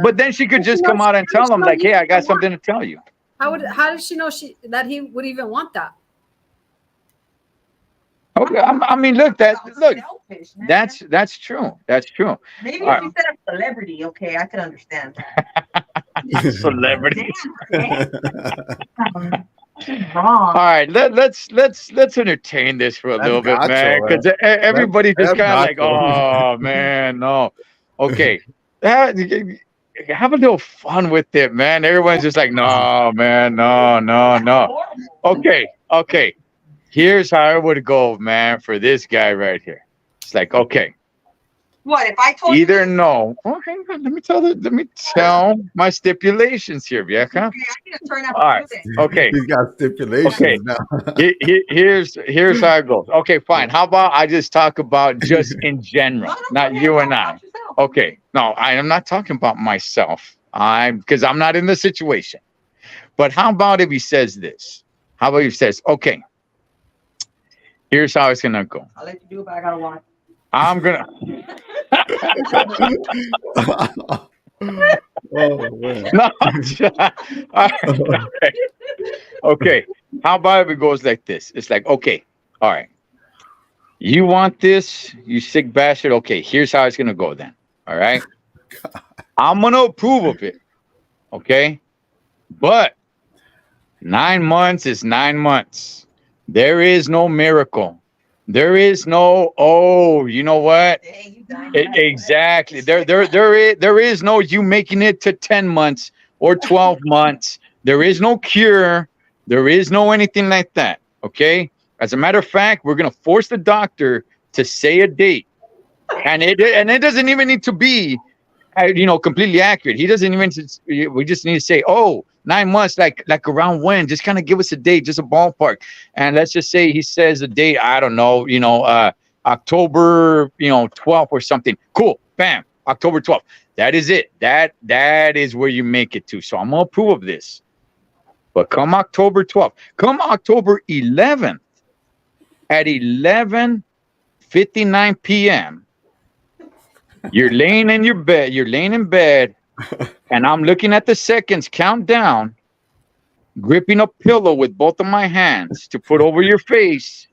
But then she could just come out and tell them, like, "Hey, I got something to tell you." How did she know that he would even want that? Okay, I mean, look, selfish, that's true. That's true. Maybe if you said a celebrity, okay, I could understand. Celebrity. Wrong. All right, let's entertain this for a little bit, man, because everybody just kind of like, oh man, no. Okay, have a little fun with it, man. Everyone's just like, no, man, no. Okay. Here's how it would go, man, for this guy right here. It's like, okay. What if I told either you no? Okay, let me tell my stipulations here, Vieja. Okay, I need to turn up. All right. Okay. He's got stipulations now. Here's how it goes. Okay, fine. How about I just talk about just in general, not you and I. Okay. No, I am not talking about myself. Because I'm not in the situation. But how about if he says this? How about he says, okay, here's how it's gonna go. I'll let you do it, but I gotta watch. I'm gonna. Oh man. No. Okay. Okay. How about if it goes like this? It's like, okay, all right. You want this, you sick bastard. Okay, here's how it's gonna go then. All right. I'm gonna approve of it. Okay. But 9 months is 9 months. There is no miracle. There is no, oh, you know what? Exactly. There is no you making it to 10 months or 12 months. There is no cure. There is no anything like that. Okay. As a matter of fact, we're gonna force the doctor to say a date, and it doesn't even need to be, completely accurate. He doesn't even. We just need to say, oh, 9 months, like around when? Just kind of give us a date, just a ballpark, and let's just say he says a date. I don't know, October, 12th or something. Cool, bam, October 12th. That is it. That is where you make it to. So I'm gonna approve of this. But come October 12th, come October 11th. At 11:59 p.m., you're laying in your bed. You're laying in bed, and I'm looking at the seconds count down, gripping a pillow with both of my hands to put over your face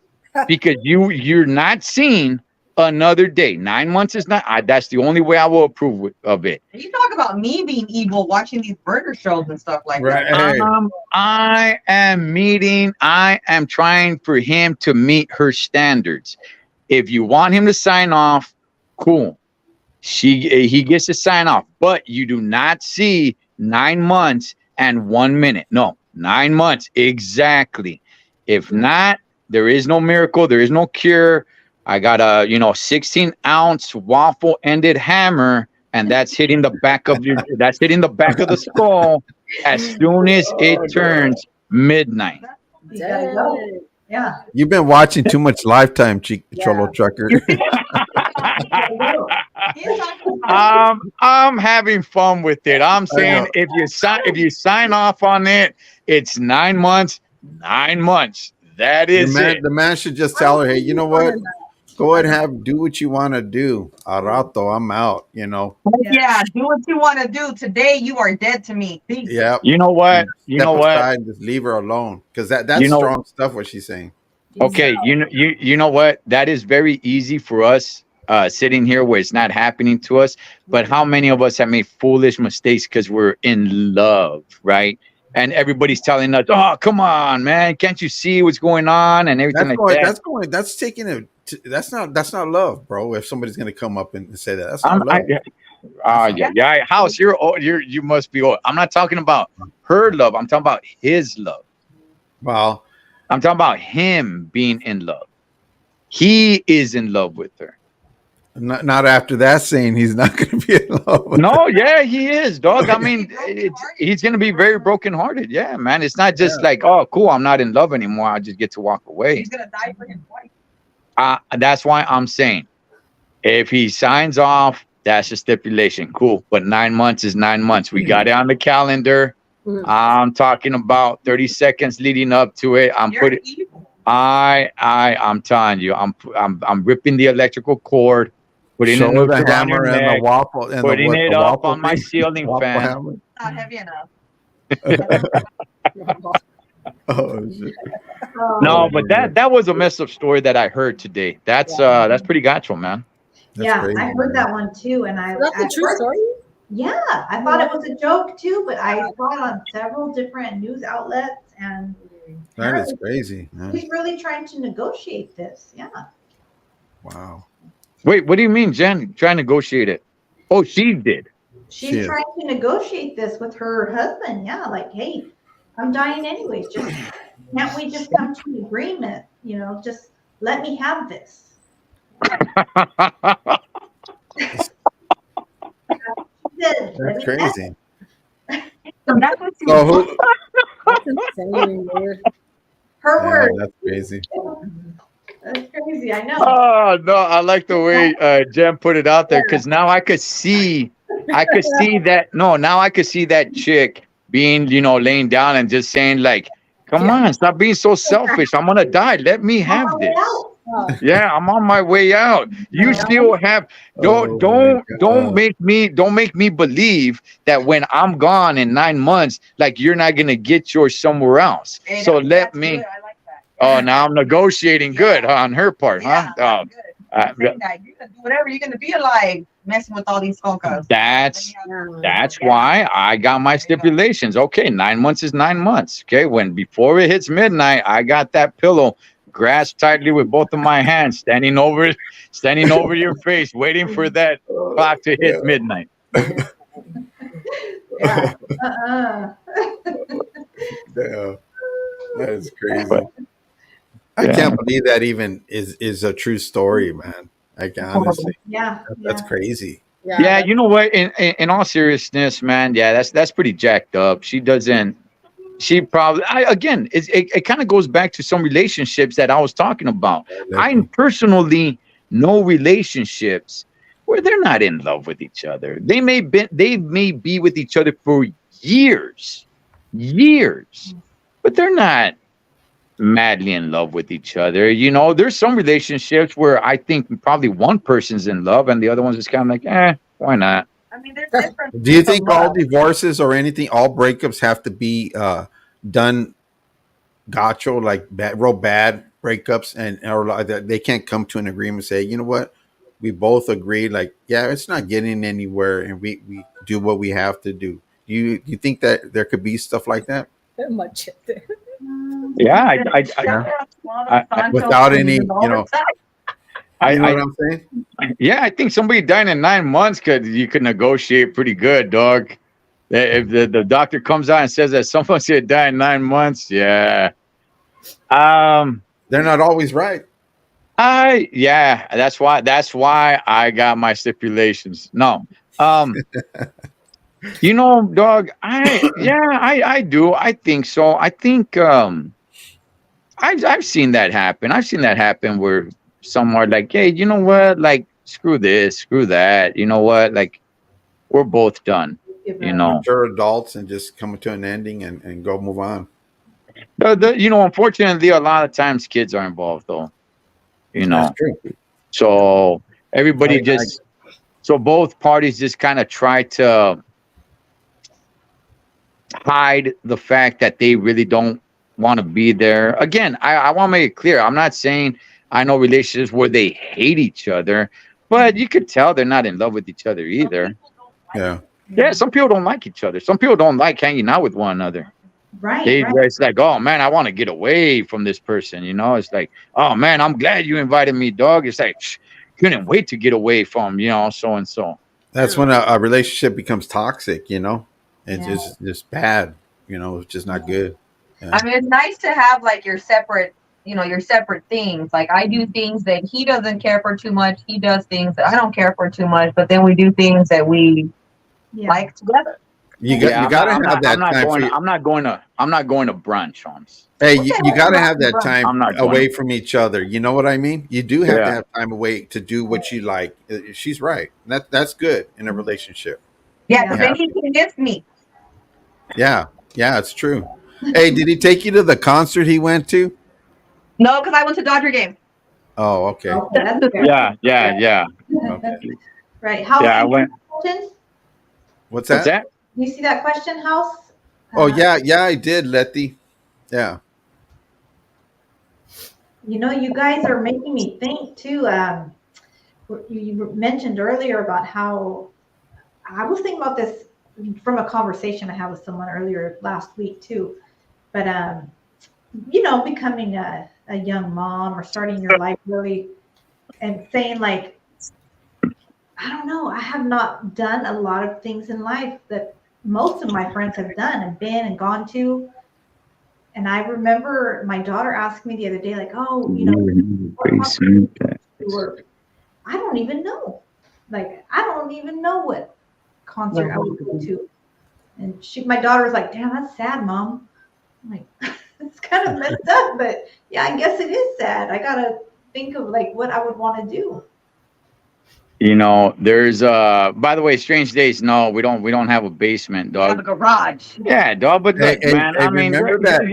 because you're not seeing another day. 9 months is not. That's the only way I will approve of it. You talk about me being evil watching these burger shows and stuff like Right. that. I am trying for him to meet her standards. If you want him to sign off, cool. He gets to sign off, but you do not see 9 months and 1 minute. No, 9 months exactly. If not, there is no miracle. There is no cure. I got a 16-ounce waffle-ended hammer, and that's hitting the back of the skull as soon as it turns midnight. Yeah. You've been watching too much Lifetime, Cholo Trucker. I'm having fun with it. I'm saying if you sign off on it, it's 9 months. 9 months. That is it. The man should just tell her, hey, you know what? Go ahead and do what you want to do. Al rato, I'm out, Yeah, do what you want to do. Today, you are dead to me. Peace. Yeah. You know what? Aside, just leave her alone. Because that's strong stuff, what she's saying. Okay, you know what? That is very easy for us sitting here where it's not happening to us. But how many of us have made foolish mistakes because we're in love, right? And everybody's telling us, "Oh, come on, man! Can't you see what's going on?" And everything that. That's taking it. That's not love, bro. If somebody's gonna come up and say that, that's not love. Yeah. House, you must be old. I'm not talking about her love. I'm talking about his love. Well, I'm talking about him being in love. He is in love with her. Not after that saying he's not going to be in love with her. Yeah, he is, dog. I mean, he's going to be very brokenhearted. Yeah, man. It's not just like, oh, cool, I'm not in love anymore. I just get to walk away. He's going to die for him twice. That's why I'm saying if he signs off, that's a stipulation. Cool. But 9 months is 9 months. We got it on the calendar. I'm talking about 30 seconds leading up to it. I'm telling you, I'm ripping the electrical cord, putting it the hammer and the waffle, and putting it up on my ceiling fan. Not heavy enough. Oh shit. No, but that was a messed up story that I heard today. That's pretty gotcha, man. That's crazy, I heard that one too, and that's a true story. Yeah, I thought it was a joke too, but I saw it on several different news outlets, and that is crazy. Man. He's really trying to negotiate this. Yeah. Wow. Wait, what do you mean, Jen? Trying to negotiate it? Oh, she did. She's trying to negotiate this with her husband. Yeah, like, hey, I'm dying anyways. Just can't we just come to an agreement? Just let me have this. That's crazy. That's insane, dude. Her word. That's crazy. That's crazy. I know. Oh no, I like the way Jen put it out there because now I could see that. No, now I could see that chick being, laying down and just saying like, "Come on, stop being so selfish. I'm gonna die. Let me have this." Yeah, I'm on my way out. You still have Oh don't my don't God. make me believe that when I'm gone in 9 months, like you're not gonna get yours somewhere else. Hey, So let that's me. good. I like that. Oh, now I'm negotiating good on her part, Yeah, huh? that's good. You're gonna do whatever. You're gonna be alive messing with all these focus. That's Yeah. why I got my stipulations. Okay, 9 months is 9 months. Okay, when before it hits midnight, I got that pillow grasped tightly with both of my hands, standing over your face, waiting for that clock to hit midnight. Yeah. Uh-uh. Damn, that is But crazy. I yeah, can't believe that even is a true story, man. I can honestly, Yeah. that's Yeah. crazy. Yeah. yeah. You know what? In all seriousness, man, yeah, that's pretty jacked up. She doesn't. She probably again it kind of goes back to some relationships that I was talking about. I personally know relationships where they're not in love with each other. They may be with each other for years, but they're not madly in love with each other. There's some relationships where I think probably one person's in love and the other one's just kind of like, why not? I mean, there's different Do you types of think all love. divorces or anything, all breakups have to be done gotcho, like real bad breakups, and or like that they can't come to an agreement and say, you know what, we both agree, like, yeah, it's not getting anywhere, and we do what we have to do. You think that there could be stuff like that? Machete. Yeah, Yeah, Sancho without and any, overtime. you know what I, I'm saying? yeah, I think somebody dying in 9 months you could negotiate pretty good, dog. If the doctor comes out and says that someone's gonna die in 9 months, yeah. Um, They're not always right. that's why I got my stipulations. No. Um, dog, I do. I think so. I think I've seen that happen. I've seen that happen where some are like, hey, you know what? Like, screw this, screw that. You know what? Like, we're both done. Give You up. know. Mature adults and just come to an ending and go move on. Unfortunately, a lot of times kids are involved though. You That's know. true. So everybody I just so both parties just kind of try to hide the fact that they really don't want to be there. Again, I want to make it clear. I'm not saying I know relationships where they hate each other, but you could tell they're not in love with each other either. Yeah. Yeah, some people don't like each other. Some people don't like hanging out with one another. Right. Right. It's like, oh man, I want to get away from this person. It's like, oh man, I'm glad you invited me, dog. It's like, couldn't wait to get away from, so and so. That's when a relationship becomes toxic, It's Yeah. just bad, it's just not good. Yeah. I mean, it's nice to have like your separate, your separate things. Like I do things that he doesn't care for too much. He does things that I don't care for too much. But then we do things that we like together. You gotta have that time for you. I'm not going to brunch, Holmes. Hey, What the you hell got to is have that wrong? time I'm not away going. from each other. You know what I mean? You do have to Yeah. have time away to do what you like. She's right. That's good in a relationship. Yeah, Yeah. because then he convinced me. Yeah, it's true. Hey, did he take you to the concert he went to? No, because I went to Dodger game. Oh, okay. Okay, that's fair. Yeah. Okay. Right. House. Yeah, I went. Questions? What's What's that? that? Do you see that question, House? Oh, yeah, I did, Letty. Yeah. You guys are making me think too. You mentioned earlier about how I was thinking about this from a conversation I had with someone earlier last week too. But becoming a young mom or starting your life really and saying like, I don't know, I have not done a lot of things in life that most of my friends have done and been and gone to. And I remember my daughter asked me the other day, like, oh, I don't even know. Like, I don't even know what concert I would go to. And my daughter was like, damn, that's sad, Mom. I'm like, it's kind of messed up, but yeah, I guess it is sad. I got to think of like what I would want to do. You know, there's by the way, Strange Days. No, we don't have a basement, We have a dog. garage. Yeah, dog. But Hey, look, hey, man. hey, I mean,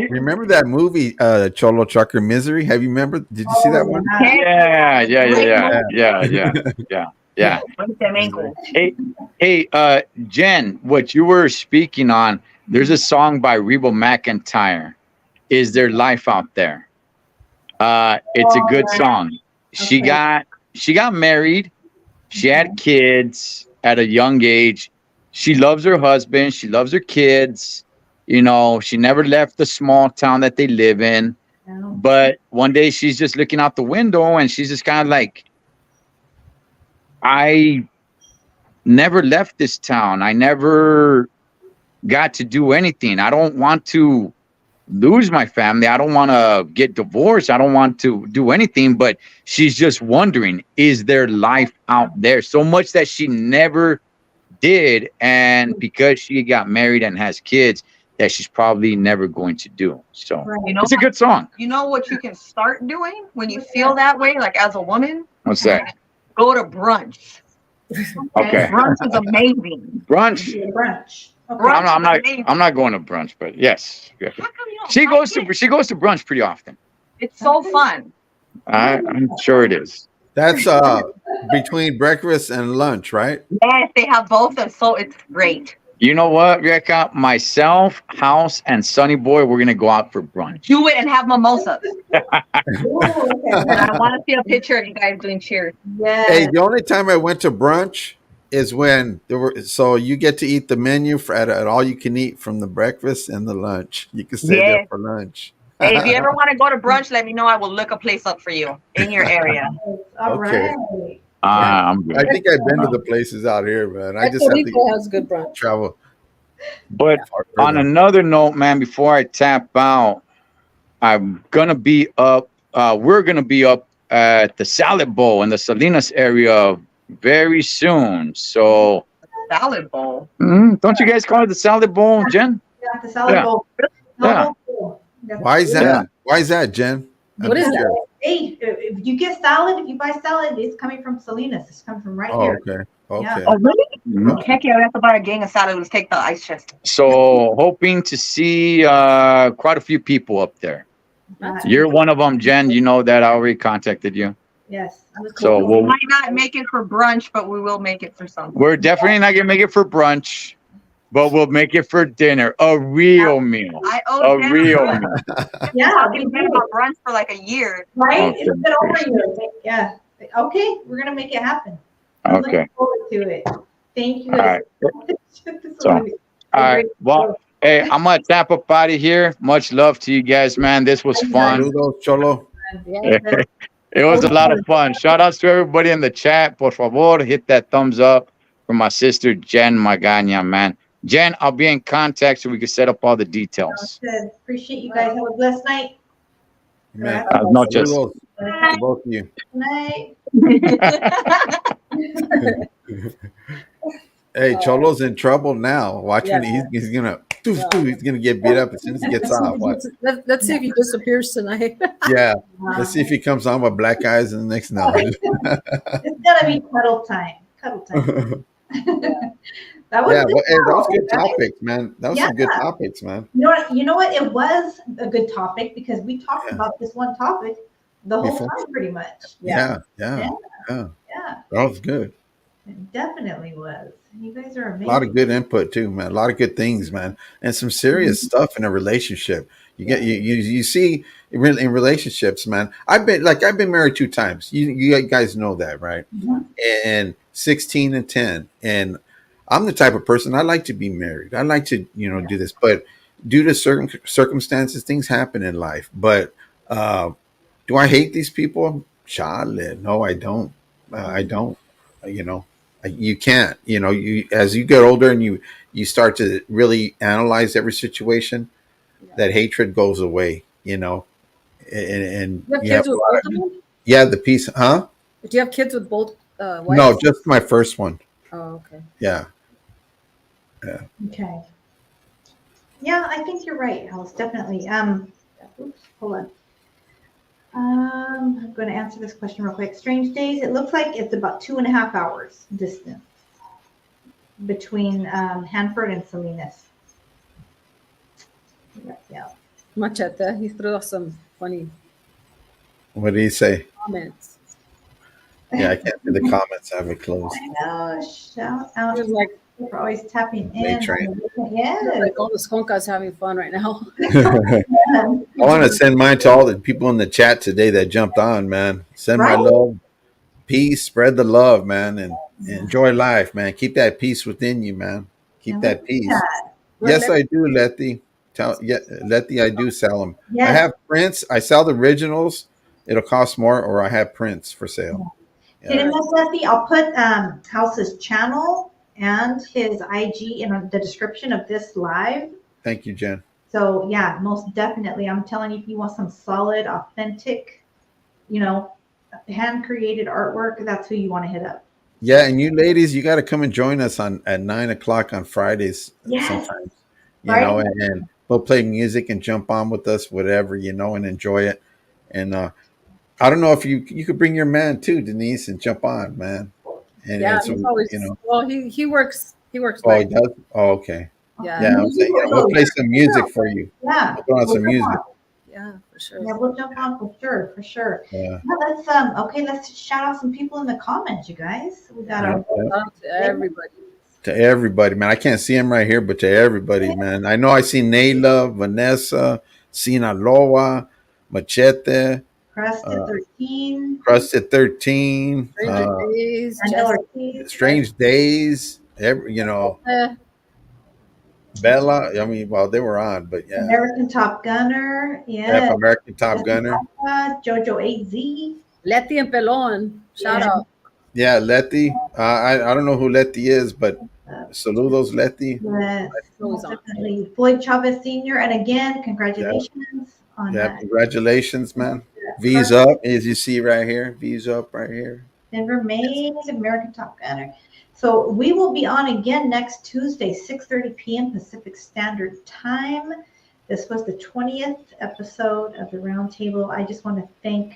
remember that movie, Cholo Trucker Misery? Have you remember? Did you see that Oh, one? yeah. yeah, yeah, yeah, Great yeah, movie. yeah, yeah, yeah, yeah. Break them ankles. Hey, hey, Jen, what you were speaking on? There's a song by Reba McEntire. Is there life out there? It's a Oh, good yeah. song. She Okay. got married. She had kids at a young age. She loves her husband. She loves her kids. You know, she never left the small town that they live in. No. But one day she's just looking out the window and she's just kind of like, I never left this town. I never got to do anything. I don't want to lose my family. I don't want to get divorced. I don't want to do anything. But she's just wondering, is there life out there? So much that she never did. And because she got married and has kids, that she's probably never going to do. So Right. You know, it's a good song. you know what you can start doing when you feel that way, like as a woman? What's that? Go to brunch. Okay. Brunch is amazing. Brunch. Brunch. Okay. Brunch I'm not. is amazing. I'm not going to brunch, but yes. Yeah. How come you don't She like goes to it? brunch pretty often. It's so fun. I'm sure it is. That's between breakfast and lunch, right? Yes, they have both, and so it's great. You know what, Rebecca? Myself, House, and Sonny Boy, we're gonna go out for brunch. Do it and have mimosas. Ooh, okay. And I want to see a picture of you guys doing cheers. Yes. Hey, the only time I went to brunch is when there were. So you get to eat the menu at all you can eat from the breakfast and the lunch. You can stay there Yes. for lunch. Hey, if you ever want to go to brunch, let me know. I will look a place up for you in your area. All Okay. right. I'm good. I think I've been to the places out here, man. I just Puerto have Rico to has good brunch. travel. But far on further. another note, man, before I tap out, I'm gonna be up. We're gonna be up at the Salad Bowl in the Salinas area very soon. So, Salad bowl. don't you guys call it the Salad Bowl, Jen? Yeah, the salad Yeah. bowl. Yeah. Bowl. That's Why is good. that? Why is that, Jen? I'm What is just that? curious. Hey, if you get salad, if you buy salad, it's coming from Salinas. It's coming from right Oh, here. okay. Okay. Oh, really? Mhm. Heck yeah, we have to buy a gang of salad. Let's take the ice chest. So, hoping to see quite a few people up there. That's- You're one of them, Jen. You know that I already contacted you. Yes. So We we'll, might not make it for brunch, but we will make it for something. we're definitely not gonna make it for brunch, but we'll make it for dinner. A real meal. I A owe Jen real brunch. meal. Yeah, Talking we do. about brunch for like a year. Right? Okay. It's been over a year. Yeah. Okay, we're gonna make it happen. I'm Okay. looking forward to it. Thank you All guys. right. This So, was All right. great. Well, hey, I'm gonna tap up out of here. Much love to you guys, man. This was fun. Saludos, Cholo. Yeah. It was a lot of fun. Shout outs to everybody in the chat. Por favor, hit that thumbs up for my sister Jen Magaña, man. Jen, I'll be in contact so we can set up all the details. Good. Appreciate you guys. Have a blessed night. Man. As much as Saludos to both of you. Night. Hey, Cholo's in trouble now. Watch when Yeah. he's gonna he's gonna get beat up as soon as he gets off. Watch. Let's see if he disappears tonight. Yeah. Let's see if he comes on with black eyes in the next now. It's gonna be cuddle time. Cuddle time. That was Yeah, good well, hey, that was though, good right? topics, man. That was some good Yeah. topics, man. You know what? You know what? It was a good topic because we talked Yeah. about this one topic the whole Before- time, pretty much. Yeah. Yeah. That was good. It definitely was. You guys are A amazing. lot of good input too, man. A lot of good things, man, and some serious stuff in a relationship. You get you see in relationships, man. I've been married 2 times. You guys know that, right? Mhm. And 16 and 10, and I'm the type of person I like to be married. I like to do this, but due to certain circumstances, things happen in life. But do I hate these people? Charlotte, no, I don't. I don't. You know, you can't. You as you get older and you start to really analyze every situation, that hatred goes away. And You have you have kids with both of them? The peace, huh? Do you have kids with both wives? No, just my first one. Oh, okay. Yeah. Okay. Yeah, I think you're right, Alice. Definitely. Oops, hold I'm going to answer this question real quick. Strange Days, it looks like it's about 2.5 hours distance between Hanford and Salinas. Yeah. Machete, he threw us some funny What do you say? comments. Yeah, I can't see the comments. I have it closed. I know. Shout out He was like, for always tapping They in. train. Yeah. like all the skunkas having fun right now. I want to send mine to all the people in the chat today that jumped on, man. Send my Right? love, peace, spread the love, man, and enjoy life, man. Keep that peace within you, man. Keep that peace. Yes, I do, Letty. Letty, I do sell them. I Yes. have prints. I sell the originals. It'll cost more, or I have prints for sale. Hit him up, Leslie. I'll put House's channel and his IG in the description of this live. Thank you, Jen. So yeah, most definitely. I'm telling you, if you want some solid, authentic, hand-created artwork, that's who you want to hit up. Yeah, and you ladies, you got to come and join us at 9:00 on Fridays. Yes. Sometimes, Friday. and we'll play music and jump on with us, whatever, and enjoy it. And I don't know if you could bring your man too, Denise, and jump on, man. And Yeah, so, he's always, well, he works Oh, he nights. does. Oh, okay. Yeah. Yeah, I'm saying, we'll play some music for you. Yeah. We'll put on some music. Yeah, for sure. Yeah, we'll jump on for sure. Yeah. Let's shout out some people in the comments, you guys. We got Yeah. Shout out to everybody. To everybody, man. I can't see him right here, but to everybody, man. I know I see Nayla, Vanessa, Sinaloa, Machete, Crusted 13. Crusted 13, Stranger Days, Daniel Ortiz. Strange Days, Bella. I mean, well, they were on, but yeah. American Top Gunner. Yeah, Yeah. American Top Gunner. Jojo AZ. Letty and Pelon. Shout Yeah. out. Yeah, Letty. I don't know who Letty is, but saludos, Letty. Yes, Always on. definitely. Floyd Chavez Sr. And again, congratulations on Yeah, that. congratulations, man. V's up, as you see right here. V's up right here. Denver made American Top Gunner. So we will be on again next Tuesday, 6:30 p.m. Pacific Standard Time. This was the 20th episode of the Roundtable. I just want to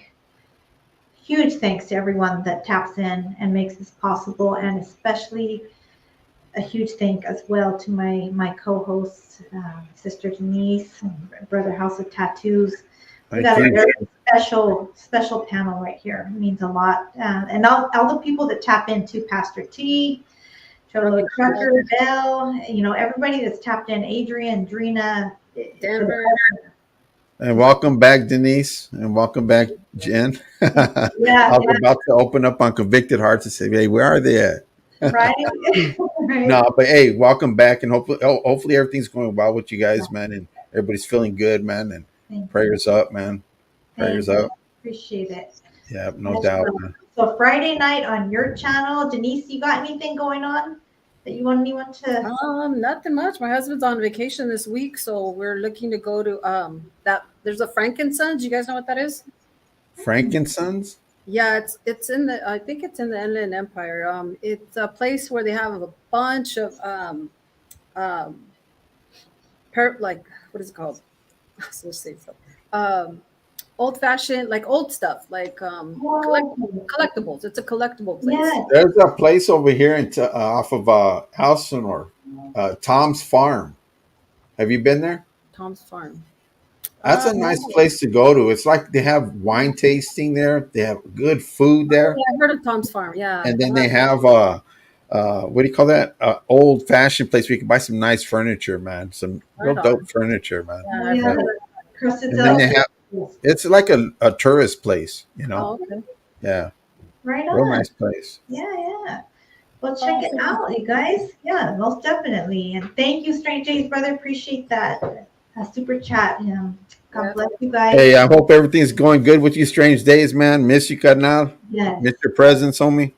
huge thanks to everyone that taps in and makes this possible, and especially a huge thank as well to my co-host, Sister Denise, and Brother House of Tattoos. We got a very special panel right here. It means a lot. And all the people that tap into Pastor T, Cholo Trucker, Bell, everybody that's tapped in, Adrian, Drina, Denver. And welcome back, Denise, and welcome back, Jen. Yeah, I was about to open up on Convicted Hearts and say, hey, where are they at? right? Right. No, but hey, welcome back, and hopefully everything's going well with you guys, man, and everybody's feeling good, man, and prayers up, man. Prayers up. Appreciate it. Yeah, no doubt, man. So Friday night on your channel, Denise, you got anything going on that you want anyone to? Nothing much. My husband's on vacation this week, so we're looking to go to that. There's a Frankensons. You guys know what that is? Frankensons? Yeah, it's in the. I think it's in the Inland Empire. It's a place where they have a bunch of like what is it called? Let's say so. Old-fashioned, like old stuff, like collectibles. It's a collectible place. Yeah. There's a place over here off of Elsinore, Tom's Farm. Have you been there? Tom's Farm. That's a nice place to go to. It's like they have wine tasting there. They have good food there. Yeah, I've heard of Tom's Farm. Yeah. And then they have what do you call that? Old fashioned place where you can buy some nice furniture, man. Some real dope furniture, man. Yeah. And then they have. It's like a tourist place, Oh, okay. Yeah. Right on. Real nice place. Yeah. Well, check it out, you guys. Yeah, most definitely. And thank you, Strange Days, brother. Appreciate that. Super chat. God bless you guys. Hey, I hope everything's going good with you, Strange Days, man. Miss you, Carnal. Yes. Miss your presence, homie.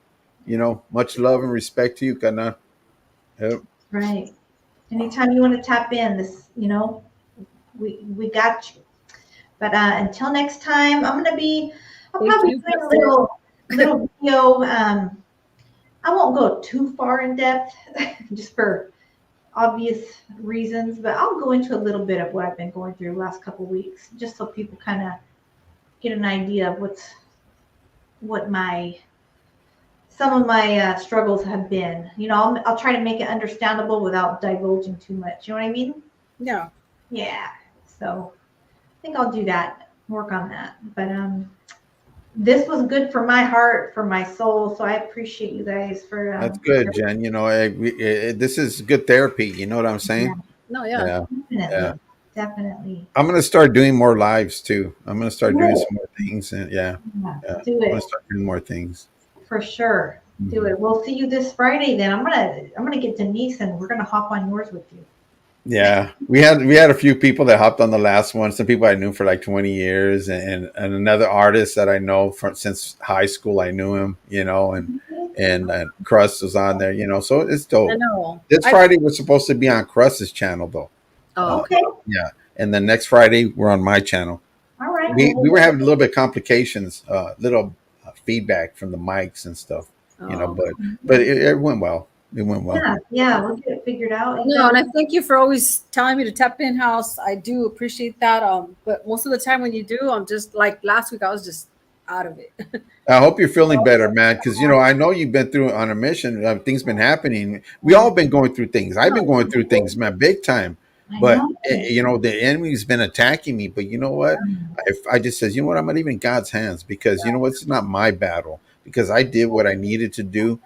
Much love and respect to you, Carnal. Yep. Right. Anytime you want to tap in, we got you. But until next time, I'll probably do a little video. I won't go too far in depth, just for obvious reasons, but I'll go into a little bit of what I've been going through the last couple of weeks, just so people kind of get an idea of what some of my struggles have been. I'll try to make it understandable without divulging too much. You know what I mean? Yeah. Yeah. So I think I'll do that. Work on that. But this was good for my heart, for my soul. So I appreciate you guys for. That's good, Jen. This is good therapy. You know what I'm Yeah, saying? No, yeah. Yeah. Yeah. definitely, definitely. I'm gonna start doing more lives too. I'm gonna start doing Good. some more things, and yeah, Yeah, I'm do gonna it start doing more things. for sure. Do Mhm. it. We'll see you this Friday. Then I'm gonna get Denise and we're gonna hop on yours with you. Yeah, we had a few people that hopped on the last one. Some people I knew for like 20 years, and another artist that I know from since high school. I knew him, and Crust was on there, So it's I dope. know. This Friday we're supposed to be on Crust's channel though. Oh, Uh, okay. Okay. yeah, and then next Friday we're on my channel. All right. We were having a little bit of complications, little feedback from the mics and stuff, Oh. but it went well. It went well. Yeah. We'll get it figured out. No, and I thank you for always telling me to tap in house. I do appreciate that. But most of the time when you do, I'm just like last week, I was just out of it. I hope you're feeling better, man. Because I know you've been through on a mission. Things been happening. We all been going through things. I've been going through things, man, big time. I But know. the enemy's been attacking me. But you know what? I just says, you know what? I'm gonna leave it in God's hands because you know what? It's not my battle because I did what I needed to do,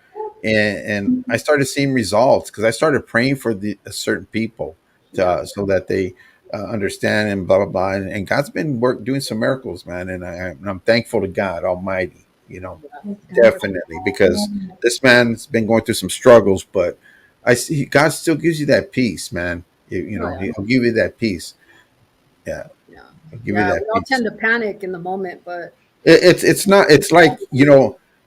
and I started seeing results because I started praying for the certain people so that they understand and blah blah blah. And God's been doing some miracles, man. And I'm thankful to God Almighty. Definitely because this man's been going through some struggles, but I see God still gives you that peace, man. He'll give you that peace. Yeah, Yeah. he'll give you Yeah. that We all peace. tend to panic in the moment, but It's not. It's like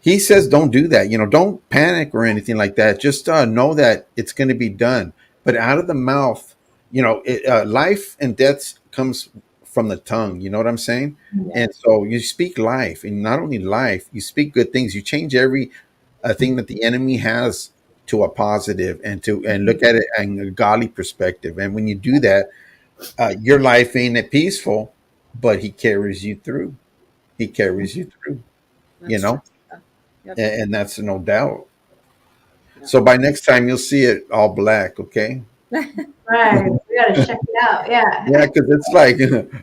he says, don't do that. Don't panic or anything like that. Just know that it's going to be done. But out of the mouth, life and death comes from the tongue. You know what I'm saying? Yeah. And so you speak life, and not only life, you speak good things. You change every thing that the enemy has to a positive, and look at it in a godly perspective. And when you do that, your life ain't peaceful, but he carries you through. He carries you through, you that's true. know, Yeah. Yep. and that's no doubt. Yeah. So by next time you'll see it all black, okay? Right. We gotta check it out. Yeah. Yeah, because it's like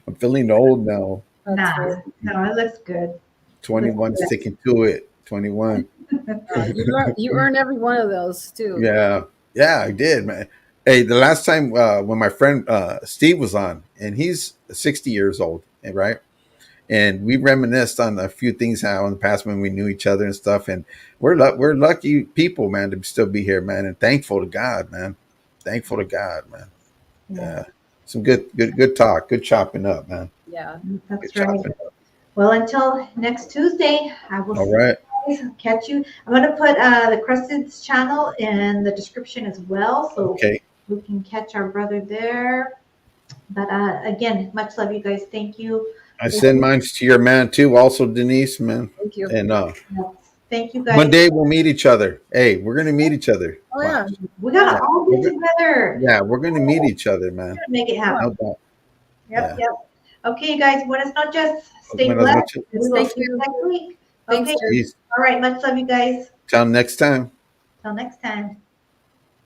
I'm feeling old now. That's Nah. right. No, it looks good. 21 sticking to it. 21. You earn every one of those too. Yeah, I did, man. Hey, the last time when my friend Steve was on, and he's 60 years old, right? And we reminisced on a few things how in the past when we knew each other and stuff. And we're lucky people, man, to still be here, man, and thankful to God, man. Thankful to God, man. Yeah, some good talk, good chopping up, man. Yeah. That's Good right. chopping up. Well, until next Tuesday, I will All see right. you guys. Catch you. I'm gonna put the Crusted's channel in the description as well, so Okay. we can catch our brother there. But again, much love, you guys. Thank you. I send mine to your man too, also Denise, man. Thank you. And Thank you guys. one day we'll meet each other. Hey, we're gonna meet each other. Oh yeah. Watch. We gotta Yeah. all get together. Yeah, we're gonna meet each other, man. We're gonna make it happen. No doubt. Yep, yep. Okay, you guys. Buenas noches. Stay Buenas blessed. noches. We will Thank see you you. next week. Thanks, Okay. Jen. Peace. All right. Much love, you guys. Till next time. Till next time.